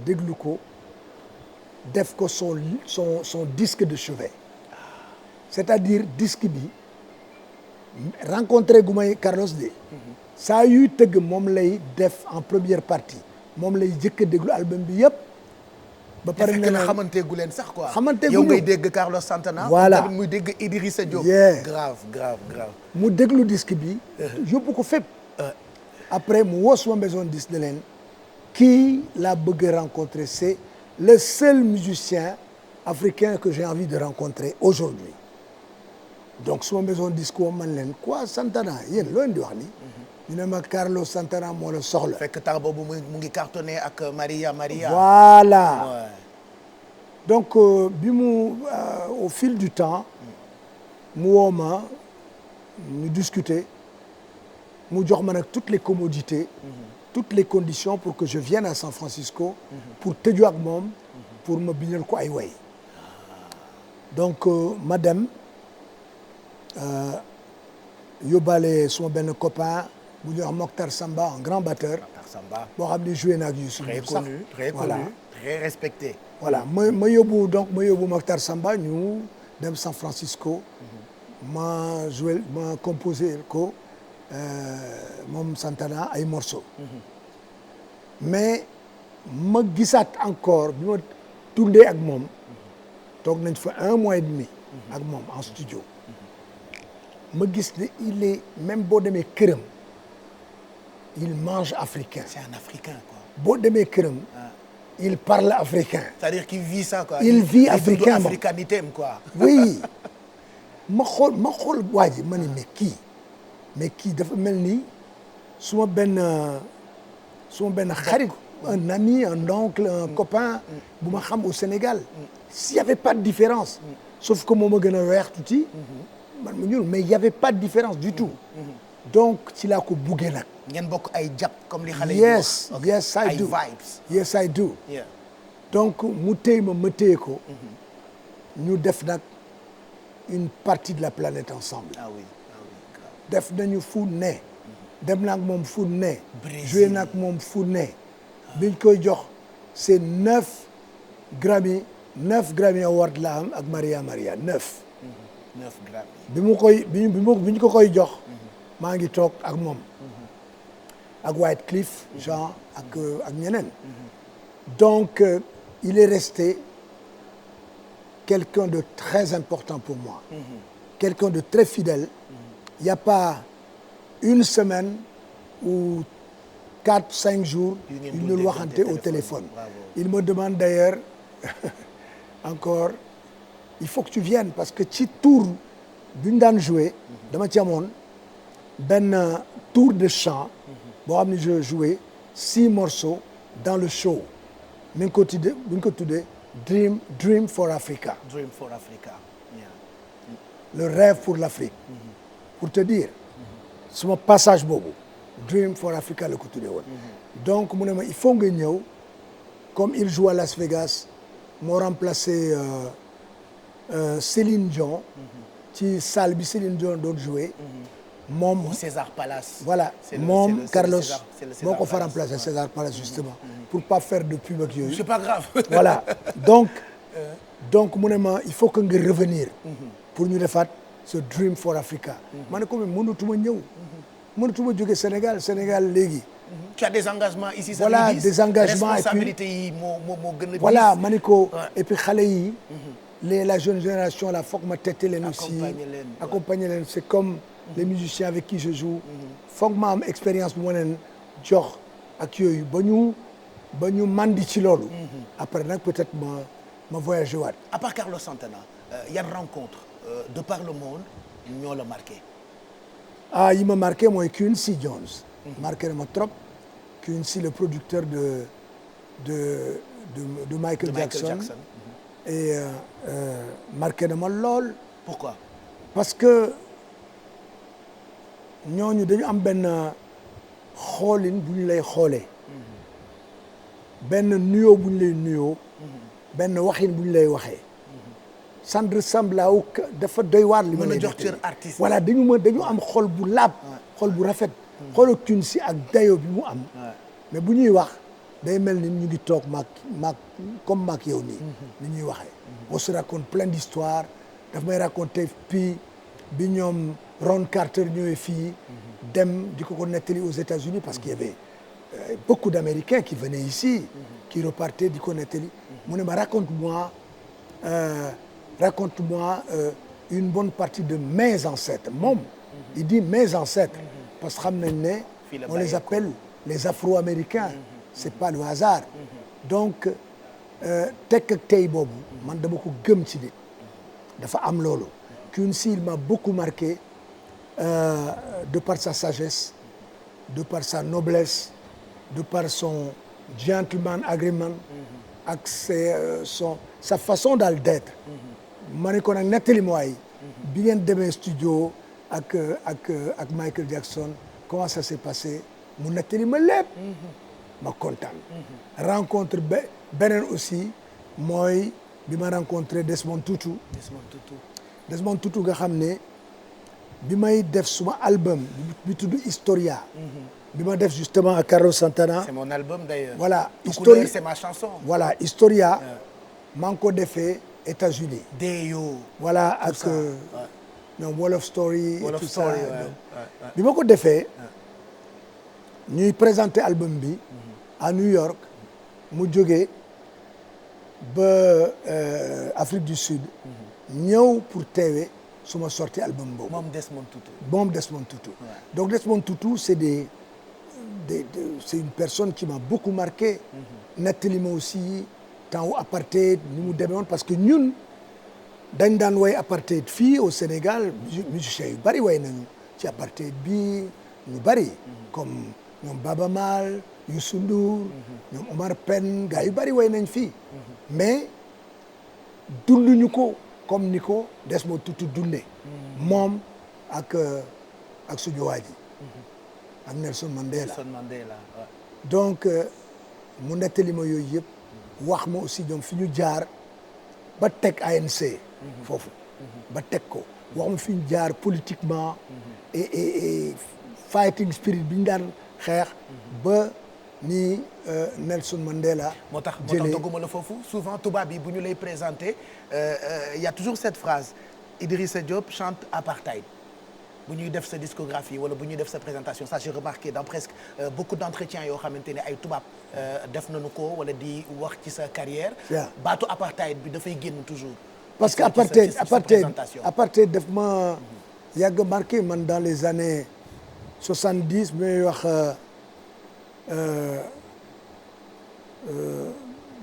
déglu ko def ko son disque de chevet. c'est-à-dire disque bi rencontré gu may Carlos de. saa yuy tëgg moom lay def en première partie moom lay jëkk a déglu album bi yëpp. ba pare ne la xamanteegu leen sax quoi. xamanteegu yow ngay dégg Carlos Santana. voilà tamit muy dégg Idrissa Diop. grave. mu déglu disque bi. yóbbu ko fépp. après mu woo suma maison disque ne leen kii laa bëgg a rencontrer c'est le seul musicien africain que j'ai envie de rencontrer aujourd'hui donc suma maison disque woo man leen quoi Santana yéen loo leen di wax ni ñu ne ma Carlos Santana moo la soxla. fekk temps boobu mu ngi cartonné ak Maria. voilà. Ouais. donc bi au fil du temps mu woo ma ñu discuter mu jox ma nag toutes les commodités. toutes les conditions pour que je vienne à San Francisco. pour tëju ak moom. pour ma bindal ko ay way. donc ma dem yóbbaale suma benn copain bu ñuy wax Mokhtar Samba un grand batteur. Mokhtar Samba boo xam ne joué na ak Youssou très Ndour sax connu très voilà. connu très respecté. voilà ma yóbbu Mokhtar Samba ñu dem San Francisco. ma composé ko moom Santana ay morceaux. mais ma gisaat encore bi ma tourné ak moom. toog nañ fa 1 mois et demi. ak moom en studio. ma gis ne il est même boo demee këram il mange africain. c'est un africain quoi. boo demee këram. il parle africain. c'est-à-dire qu'il vit ça quoi. il vit africain moom africanité quoi. oui ma xool waa ji ma ne mais kii dafa mel ni suma benn xarit. un ami un oncle un copain. bu ma xam au Sénégal. s'il y avait pas de différence. sauf que moom a gën a weex tuuti. man ma ñuul mais il y avait pas de différence du tout. donc ci laa ko buggee nag. ngeen bokk ay jàpp comme li xale yi wax. yes I do yes I do. donc mu téye ma téye ko. ñu def nag une partie de la planète ensemble. ah oui def nañu fu ne. dem na ak moom fu ne. Brésil joué na ak moom fu ne. biñ koy jox c'est 9 Grammy Award la am ak Maria 9. 9 Grammy. bi ñu ko koy jox. maa ngi toog ak moom. ak Wyclef Jean ak ñeneen. donc il est resté quelqu'un de très important pour moi. quelqu'un de très fidèle. Il y a pas une semaine ou 4-5 jours. il ñu waxante au téléphone. il me demande d'ailleurs encore il faut que tu viennes parce que ci tour bi ñu daan jouer dama ci amoon benn tour de chant boo xam ne je jouais 6 morceaux dans le show mi ngi ko tuddee Dream for Africa. Dream for Africa. Yeah. Le rêve pour l'Afrique. pour te dire suma passage boobu Dream for Africa la ko tuddee woon. donc mu ne ma il faut nga ñëw comme il joue à Las Vegas moo remplacé Céline Dion. ci salle bi Céline Dion doon jouer. moom César Palace. voilà moom Carlos moo ko fa remplacé César Palace justement. pour pas faire de pub ak yooyu. c'est pas grave. voilà donc mu ne ma il faut que nga revenir. pour ñu defaat ce Dream for Africa. ma ne ko mënatuma ñëw. mënatuma jóge Sénégal léegi. tu as des engagements ici. voilà des engagements responsabilités yi moo gën a. voilà ma ne ko et puis xale yi. la jeune génération là foog ma tette leen aussi. accompagner leen c'est comme. les musiciens avec qui je joue. foog ma am expérience bu ma leen jox ak yooyu ba ñu mandi ci loolu. après nag peut-être ma voyagé waat. à part Carlos Santana yan rencontre de par le monde ñoo la marqué. yi ma marqué mooy Quincy Jones. marqué na ma trop. Quincy le producteur de Michael Jackson. et marqué na ma lool. pourquoi. parce que ñooñu dañu am benn xoolin bu ñu lay xoolee. benn nuyoo bu ñu lay nuyoo. benn waxin bu ñu lay waxee. ça ne ressemble à aucun dafa doy waar li ma lay jox cër artiste. voilà dañu am xol bu laab. xol bu rafet. xoolal Quincy ak dayo bi mu am. mais bu ñuy wax day mel ni ñu ngi toog maak comme maak yow nii. ni ñuy waxee. on se raconte plein d'histoires daf may raconter puis bi ñoom Ron Carter ñëwee fii. dem di ko nettali aux États-Unis parce qu'il y avait beaucoup d'Américains qui venaient ici. qui repartaient di ko nettali. mu ne ma raconte-moi une bonne partie de mes ancêtres moom. il dit mes ancêtres. parce que xam nañ ne. on les appelle les Afro-Américains. c'est pas le hasard. donc tekk ak tey boobu. man dama ko gëm ci nit. dafa am loolu. Quincy il m'a beaucoup marqué de par sa sagesse, de par sa noblesse, de par son gentleman agreement. ak sa façon daal d'être. ma ne ko nag nettali mooy. bi ngeen demee studio ak Michael Jackson comment ça s'est passé mu nettali ma lépp. ma kontaan. rencontre beneen aussi mooy bi ma rencontré Desmond Tutu. Desmond Tutu nga xam ne bi may def suma album bi tudd Historia. bi ma def justement ak Carlos Santana. c'est mon album d'ailleurs. voilà Historia c'est ma chanson. voilà Historia. maa ngi ko defee États-Unis. Deyo. voilà ak ñoom Wolof Story. Wolof tout Story ça bi ma ko defee. ñuy présenter album bi. à New York. mu jógee ba Afrique du Sud. ñëw pour teewe suma sorti album boobu. moom Desmond Tutu. donc Desmond Tutu c'est c'est une personne qui m'a beaucoup marqué. nettali ma aussi temps wu apartheid ni mu demee woon parce que ñun dañ daan woy apartheid fii au Sénégal musiciens yu bari woy nañu ci apartheid bi ñu bari. comme ñoom Baba Maal Youssou Ndour. ñoom Omar Pène gars yu bari woy nañ fii. mais dunduñu ko. comme ni ko Desmond Tutu dundee. moom ak suñu waa ji. ak Nelson Mandela. donc mu nettali ma yooyu yëpp. wax ma aussi ñoom fi ñu jaar ba teg ANC. foofu ba teg ko. wax ma fi ñu jaar politiquement. et fighting spirit bi ñu daan xeex. ba ni Nelson Mandela. moo tax dogguma la foofu souvent tubaab yi bu ñu lay présenter y a toujours cette phrase Idrissa Diop chante apartheid bu ñuy def sa discographie wala bu ñuy def sa présentation ça j'ai remarqué dans presque beaucoup d'entretiens yoo xamante ne ay tubaab def nañu ko wala di wax ci sa carrière baatu apartheid bi dafay génn toujours parce que apartheid daf ma yàgg marqué man dans les années 70 bi may wax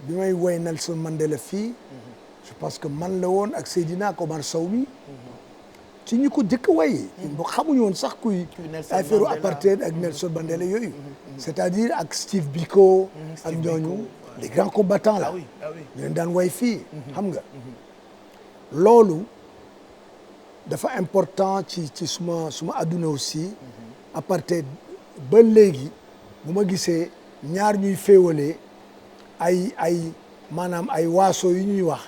bi may woy Nelson Mandela fii je pense que man la woon ak Seydina Omar Sow mi ci ñi ko jëkk way bo xamuñu woon sax kuy affaire apartheid ak Nelson Mandela yooyu c'est-à-dire ak Steve Biko ak ñooñu les grands combattants là ñu leen daan way fii xam nga loolu dafa important ci suma adduna aussi apartheid ba léegi bu ma gisee ñaar ñuy féewalee ay maanaam ay waaso yu ñuy wax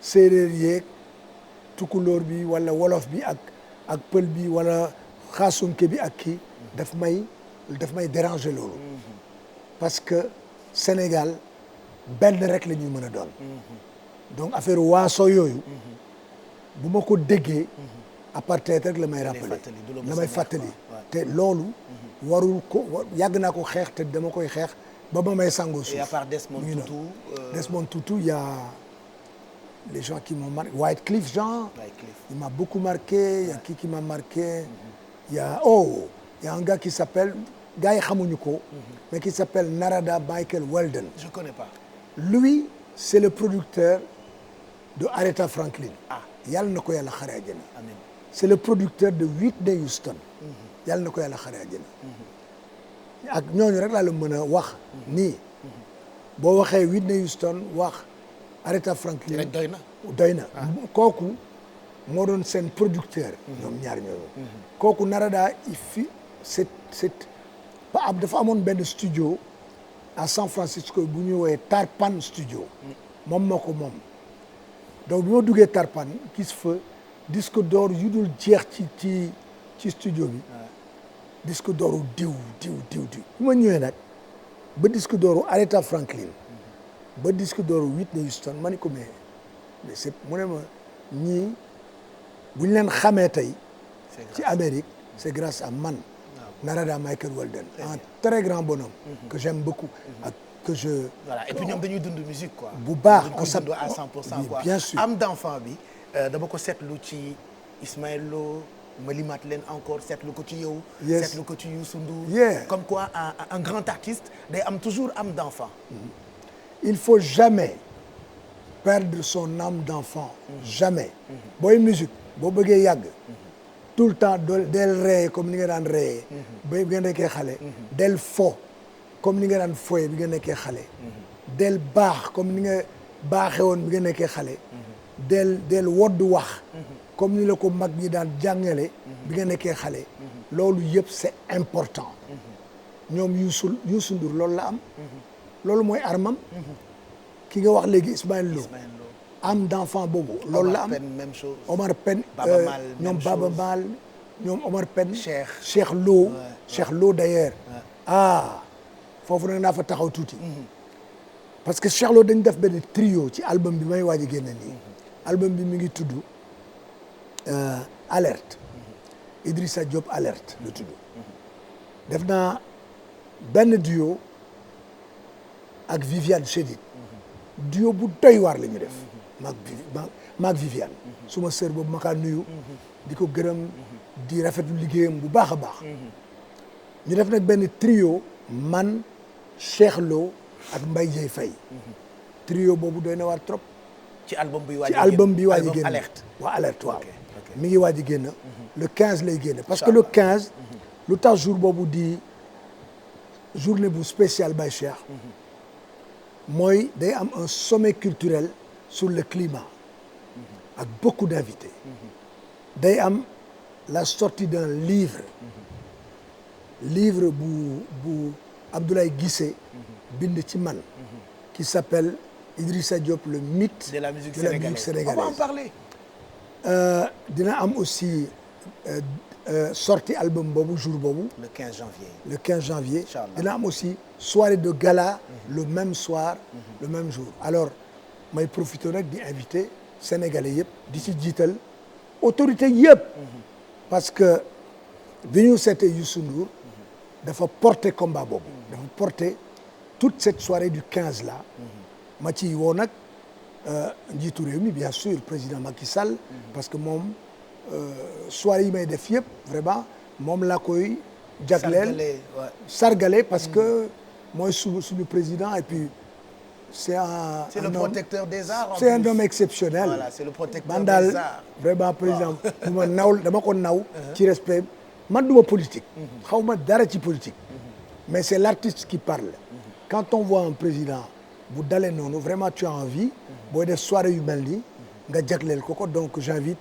séeréer yeeg tukulóor bi wala wolof bi ak pël bi wala xaasunke bi ak kii daf may déranger loolu parce que Sénégal benn rek la ñuy mën a doon donc affaire waaso yooyu bu ma ko déggee apartheid rek la may rappeler la may fàttali te loolu warul ko yàgg naa ko xeex te dama koy xeex ba ma may sangoo suuf. Et à part Desmond Tutu il y a les gens qui m'ont marqué Wyclef Jean il m'a beaucoup marqué il y a qui m'a marqué il y a un gars qui s'appelle gars yi xamuñu ko mais qui s'appelle Narada Michael Walden. Je connais pas. Lui c'est le producteur de Aretha Franklin. Yàlla na ko yàlla xare àjjana. Amiin. C'est le producteur de Whitney Houston. Yàlla na ko yàlla xare àjjana. ak ñooñu rek laa la mën a wax nii boo waxee Whitney Houston wax Aretha Franklin doy na kooku moo doon seen producteur ñoom ñaar ñooñu kooku Narada c'est dafa amoon benn studio à San Francisco bu ñuy woowee Tarpan studio moom moo ko moom donc bi ma duggee Tarpan gis fa disque d'or yu dul jeex ci studio bi disque d'or diw bu ma ñëwee nag ba disque d'or Aretha Franklin ba disque d'or Whitney Houston ma ni ko mais c'est mu ne ma ñii bu ñu leen xamee tey ci Amérique c'est grâce à man Narada Michael Walden un très grand bonhomme que j'aime beaucoup ak que je voilà et puis ñoom dañuy dund musique quoi bu baax on s'aime à 100% quoi bien sûr am d'enfant bi dama ko seetlu ci Ismaël Lo ma limaat leen encore seetlu ko ci yow seetlu ko ci Youssou Ndour comme quoi un grand artiste day am toujours âme d'enfant il faut jamais perdre son âme d'enfant jamais booy musique boo bëggee yàgg tout le temps del ree comme ni nga daan ree ba nga nekkee xale del fo comme ni nga daan foye bi nga nekkee xale del baax comme ni nga baaxee woon bi nga nekkee xale del woddu wax comme ni la ko mag ñi daan jàngale bi nga nekkee xale loolu yëpp c'est important ñoom Youssou Ndour loolu la am loolu mooy armam ki nga wax léegi Ismaël Lo am d'enfant boobu loolu la am même chose Omar Pène ñoom Baba Maal ñoom Omar Pène Cheikh Lo d'ailleurs foofu nag naa fa taxaw tuuti parce que Cheikh Lo dañ def benn trio ci album bi may waaj a génne nii album bi mi ngi tudd Alerte Idrissa Diop Alerte lu tudd def naa benn duo ak Viviane Chedid duo bu doy waar la ñu def maag Viviane suma sœur boobu ma kaa nuyu di ko gërëm di rafetlu liggéeyam bu baax a baax ñu def nag benn trio man Cheikh Lo ak Mbaye Dieye Faye trio boobu doy na waar trop ci album bi waaj a génn Alerte waaw mi ngi waaj a génn le 15 lay génn parce que le 15 lu tax jour boobu di journée bu spéciale Baye Cheikh mooy day am un sommet culturel sur le climat ak beaucoup d'invités day am la sortie d'un livre bu Abdoulaye Guissé bind ci man qui s'appelle Idrissa Diop le mythe de la musique sénégalaise. On va en parler. dina am aussi sortie album boobu jour boobu. le 15 janvier. le 15 janvier. dina am aussi soirée de gala. le même soir. le même jour alors may profiter nag di inviter sénégalais yëpp di ci jiital autorité yëpp parce que bi ñu seetee Youssou Ndour dafa porter combat boobu dafa porter toute cette soirée du 15 là ma ci woo nag njiitu réew mi bien sûr président Macky Sall parce que moom soirée yi may def yëpp vraiment moom laa koy jagleel sargale parce que mooy suñu président et puis c'est le protecteur des arts. C'est un homme exceptionnel. Voilà, c'est le protecteur man des daal arts. vraiment président bu ma naw dama ko naw ci respect man duma politique xaw ma dara ci politique mais c'est l'artiste qui parle quand on voit un président bu dalee noonu vraiment tu as envie booy def soirée yu mel nii nga jagleel ko donc j'invite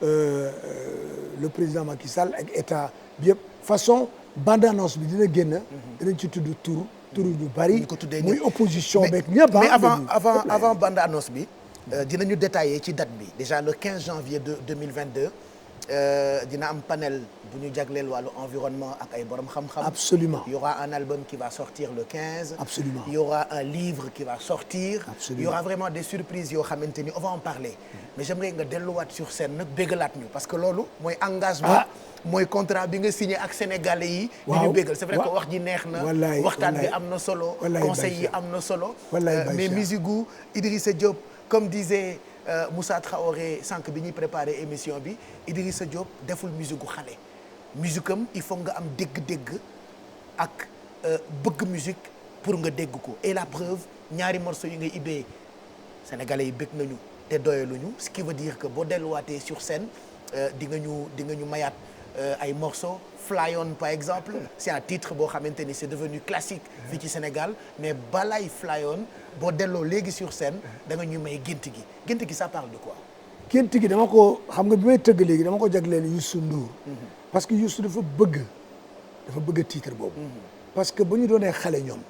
le président Macky Sall ak état bi yëpp façon bande annonce bi dina génn dinañ ci tudd tur ñu bari muy opposition beeg ñëpp mais avant bande annonce bi dinañu détailler ci date bi déjà le 15 janvier 2022 dina am panel bu ñu jagleel wàllu environnement ak ay borom xam-xam. Absolument. Il y aura un album qui va sortir le 15. Absolument. Il y aura un livre qui va sortir. Absolument. Il y aura vraiment des surprises yoo xamante ni on va en parler mais j'aimerais nga delluwaat sur scène nag béggalaat ñu parce que loolu mooy engagement. mooy contrat bi nga signé ak sénégalais yi. waaw di ñu béggal c'est vrai que wax ji neex na. wallaay waxtaan bi am na solo. conseil yi am na solo. mais musique gu Idrissa Diop comme disait Moussa Traoré sànq bi ñuy préparé émission bi Idrissa Diop deful musique gu xale. musique am il faut nga am dégg-dégg ak bëgg musique pour nga dégg ko et la preuve ñaari morceaux yi ngay ibbee sénégalais yi bëgg nañu te doyaluñu ce qui veut dire que boo delluwaatee sur scène di nga ñu mayaat ay morceaux Fly On par exemple c'est un titre boo xamante ni c'est devenu classique fii ci Sénégal mais balay Fly On boo delloo léegi sur scène da nga ñu may gént gi ça parle de quoi. gént gi dama ko xam nga bi may tëgg léegi dama ko jagleel Youssou Ndour parce que Youssou dafa bëgg titre boobu parce que ba ñu doonee xale ñoom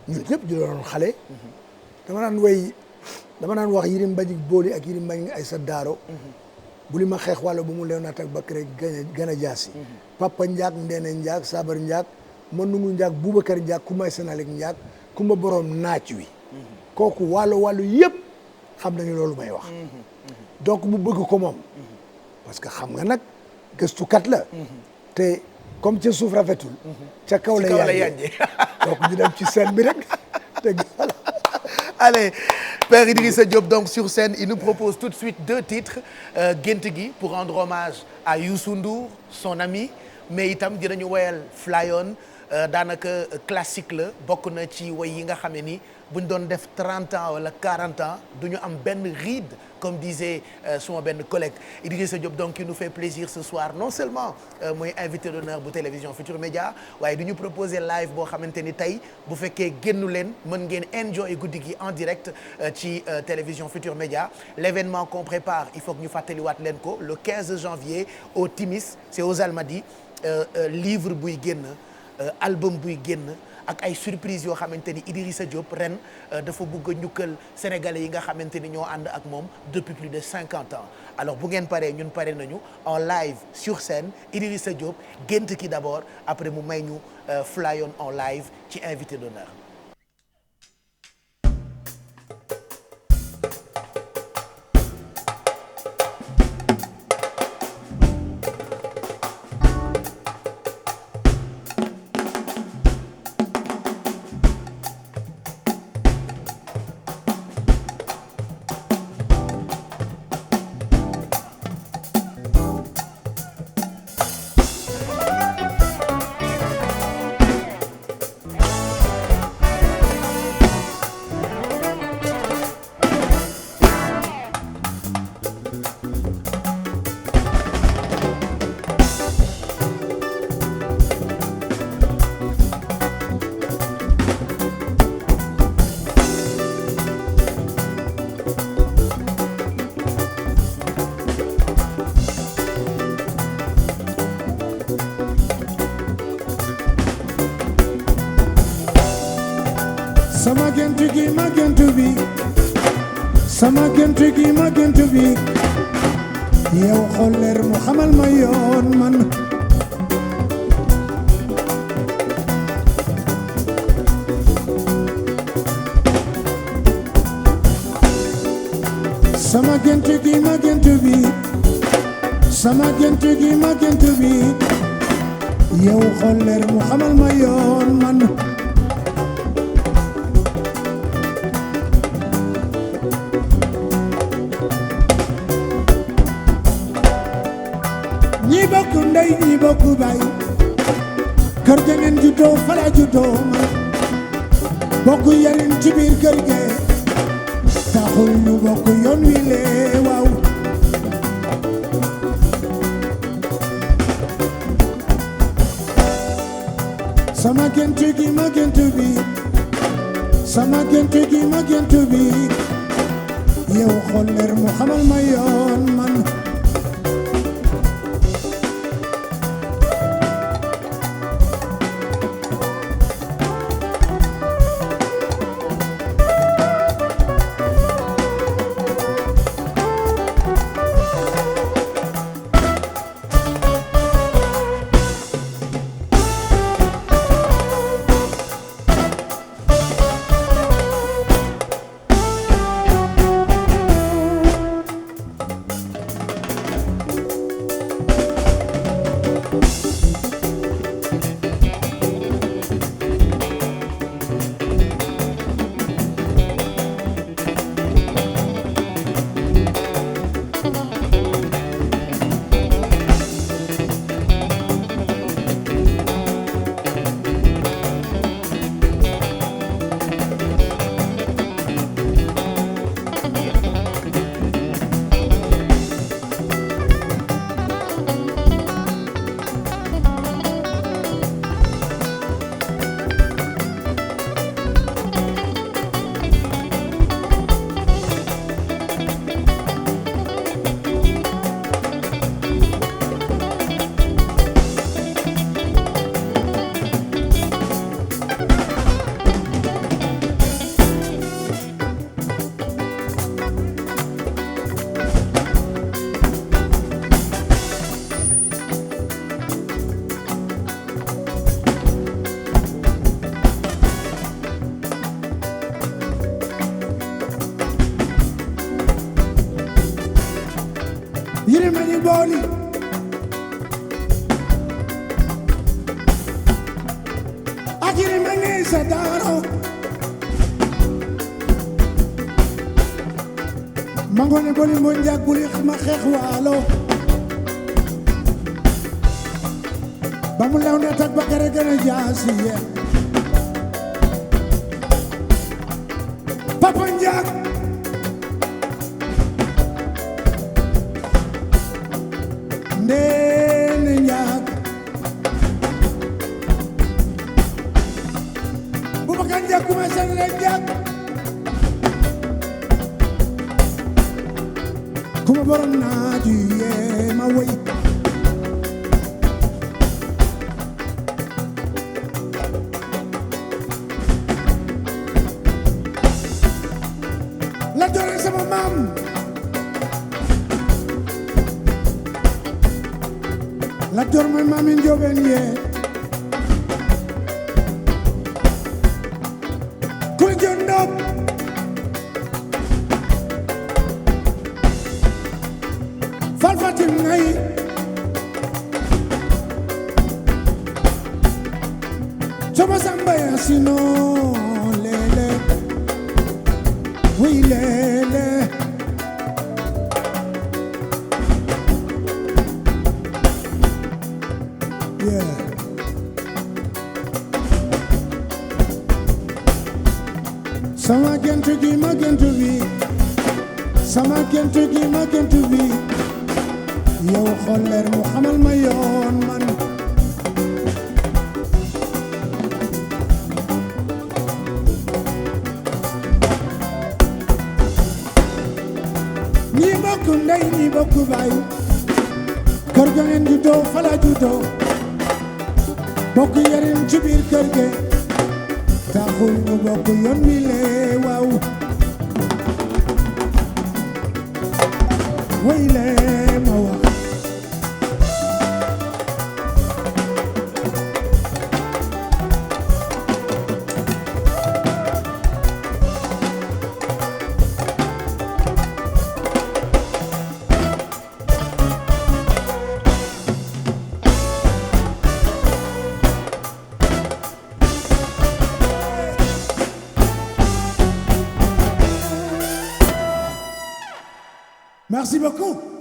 ñun ñëpp ñu doon xale dama naan wax Yirim Mbagnick Boli ak Yirim Mbagnick Aïssa Daaro bu li ma xeex wàlla bu mu leew naat ak Bakary gën a jaasi Papa Ndiak Ndene Ndiak Sabar Ndiak Manungu Ndiak Boubacar Ndiak Kumay Senalik Ndiak Kumba Borom naaj wi kooku wàllu yëpp xam nañu loolu may wax donc mu bëgg ko moom parce que xam nga nag gëstukat la te comme ca suuf rafetul ca kaw la yànje donc ñu dem ci scène bi rek te allez Père Idrissa Diop donc sur scène il nous propose tout de suite 2 titres gént gi pour rendre hommage à Youssou Ndour son ami mais itam dinañu woyal Fly On daanaka classique la bokk na ci woy yi nga xam ne ni buñ doon def 30 ans wala 40 ans du ñu am benn ride comme disait suma benn collègue Idrissa Diop donc qui nous fait plaisir ce soir non seulement mooy invité d'honneur bu télévision Futur Média waaye du ñu proposer live boo xamante ni tey bu fekkee génnu leen mën ngeen enjoy guddi gi en direct ci télévision Futur Média l'événement qu'on prépare il faut que ñu fàttaliwaat leen ko le 15 janvier au Timis c'est aux Almadies livre buy génn album buy génn ak ay surprise yoo xamante ni Idrissa Diop ren dafa bëgg a njukkal sénégalais yi nga xamante ni ñoo ànd ak moom depuis plus de 50 ans alors bu ngeen paree ñun pare nañu en live sur scène Idrissa Diop gént ki d'abord après mu may ñu Fly On en live ci invité d'honneur. sama gént gi ma géntu bi sama gént gi ma géntu bi yow xool leer mu xamal ma yoon man sama gént gi ma géntu bi sama gént gi ma gént bi yow xool leer mu xamal ma yoon man ñi bokk ndey ñi bokk baay kër ga ngeen juddoo fala juddoo man bokk yarin ci biir kër ge taxul ñu bokk yoon wi lee waaw sama gént gi ma gént bi sama gént gi ma gént bi yow xool leer mu xamal ma yoon man Yirimani booli ak yirimani sa daaro mangone booli mo njaguli ma xeex waalo ba mu lew ne tak ba kere gën a jaasiye Papa Njaag Ndéné Njaag Boubacar Njaag kuma sen leen Njaag kuma borom naaju yee ma woy la doore sama maam la door mooy maami njoobeen yee ku joon ndoob fal fatim ngay coba samba ya sino lele wuy lele yeah sama gént gi ma gént bi sama gént gi ma gént bi yow xool leer mu xamal ma yoon man ñi bokk ndey ñi bokk baay kër ga ngeen juddoo fala juddoo bokk yarin ci biir kër ge taxul ñu bokk yoon wi lee waaw way lee ma wax Merci beaucoup.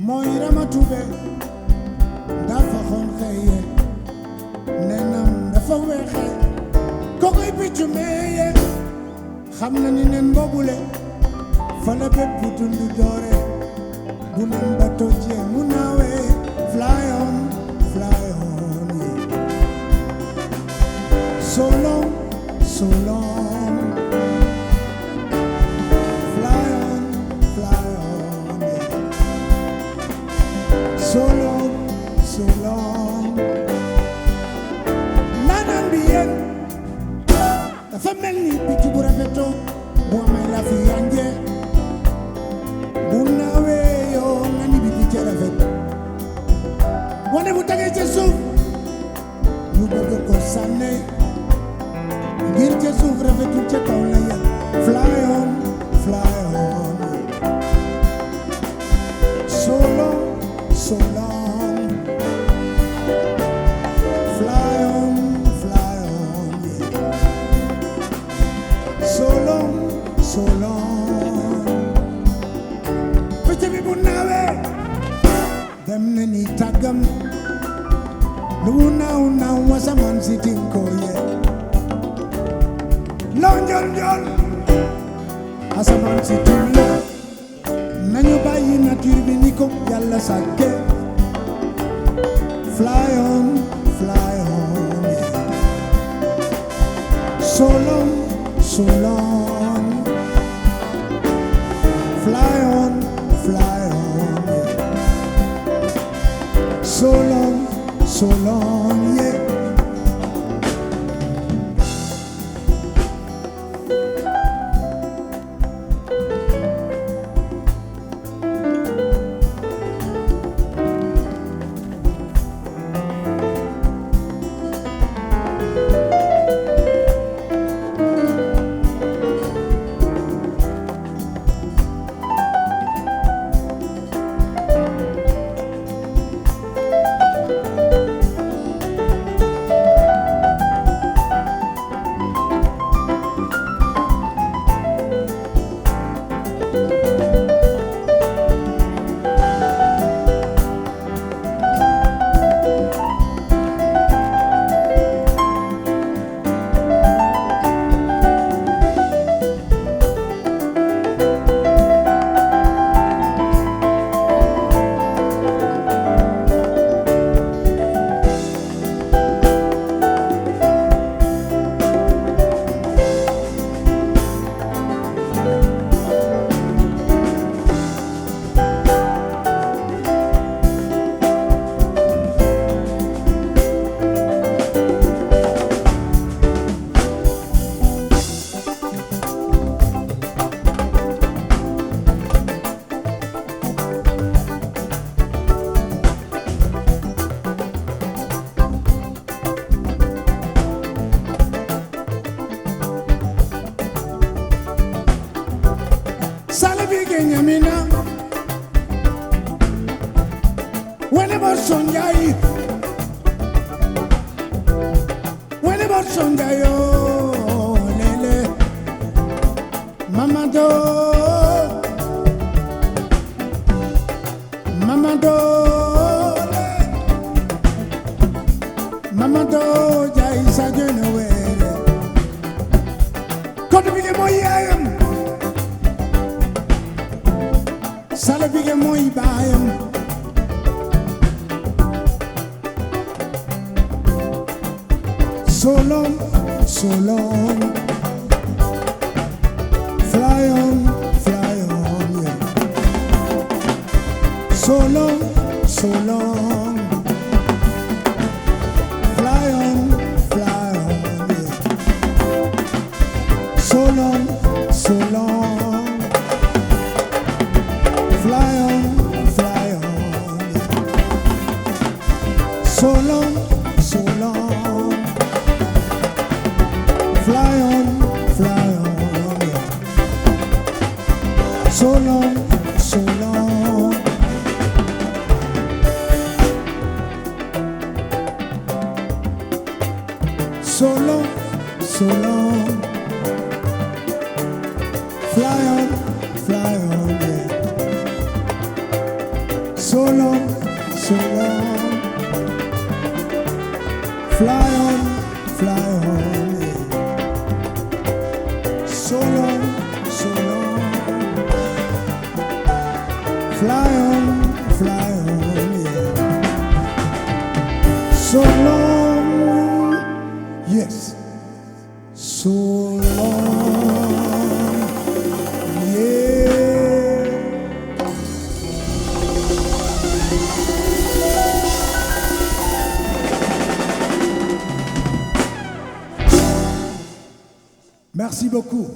mooy ramatube dafa xonqeye nenam dafa weexe kokoy piccu meeye xam na ni nen boobule fa la bépp dundu doore bu nen ba tojjee mu naawe fly on yeah. So long fly on yeah. So long nanan bi yéen dafa mel ni picc bu rafetoo bu amee la fi yanjee bu naawee yoo nga ni bi picc rafet wane bu tegee ca suuf ñu bëgg ko sànne ngir ca suuf rafetul ca kaw la yem fly on so long fly on yeah. so long picc bi bu naawee dem na ni tàggam lu naaw wasamaan si tinko yee loo njol asamaan si tinko nañu bàyyi nature bi ni ko Yàlla sàkke fly on yeah. so long fly on yeah. so long yeah. Sale bige nyamina Borso Njaay Wele Borso Njaay yoo lele Mamadou Njaay sa jëna wele Kodu Bigué mooy yaayam Sala Bigué mooy baayam So long, so long. Fly on, yeah. So long, so long. Fly on, yeah. So long, so long. Fly on, yeah. So long, so long. Fly on, yeah. So long, so long. So long, so long. Fly on, yeah. So long, so long. Fly on, yeah. So long, so long. Fly on, yeah. So long, yes. So long, yeah. Merci beaucoup.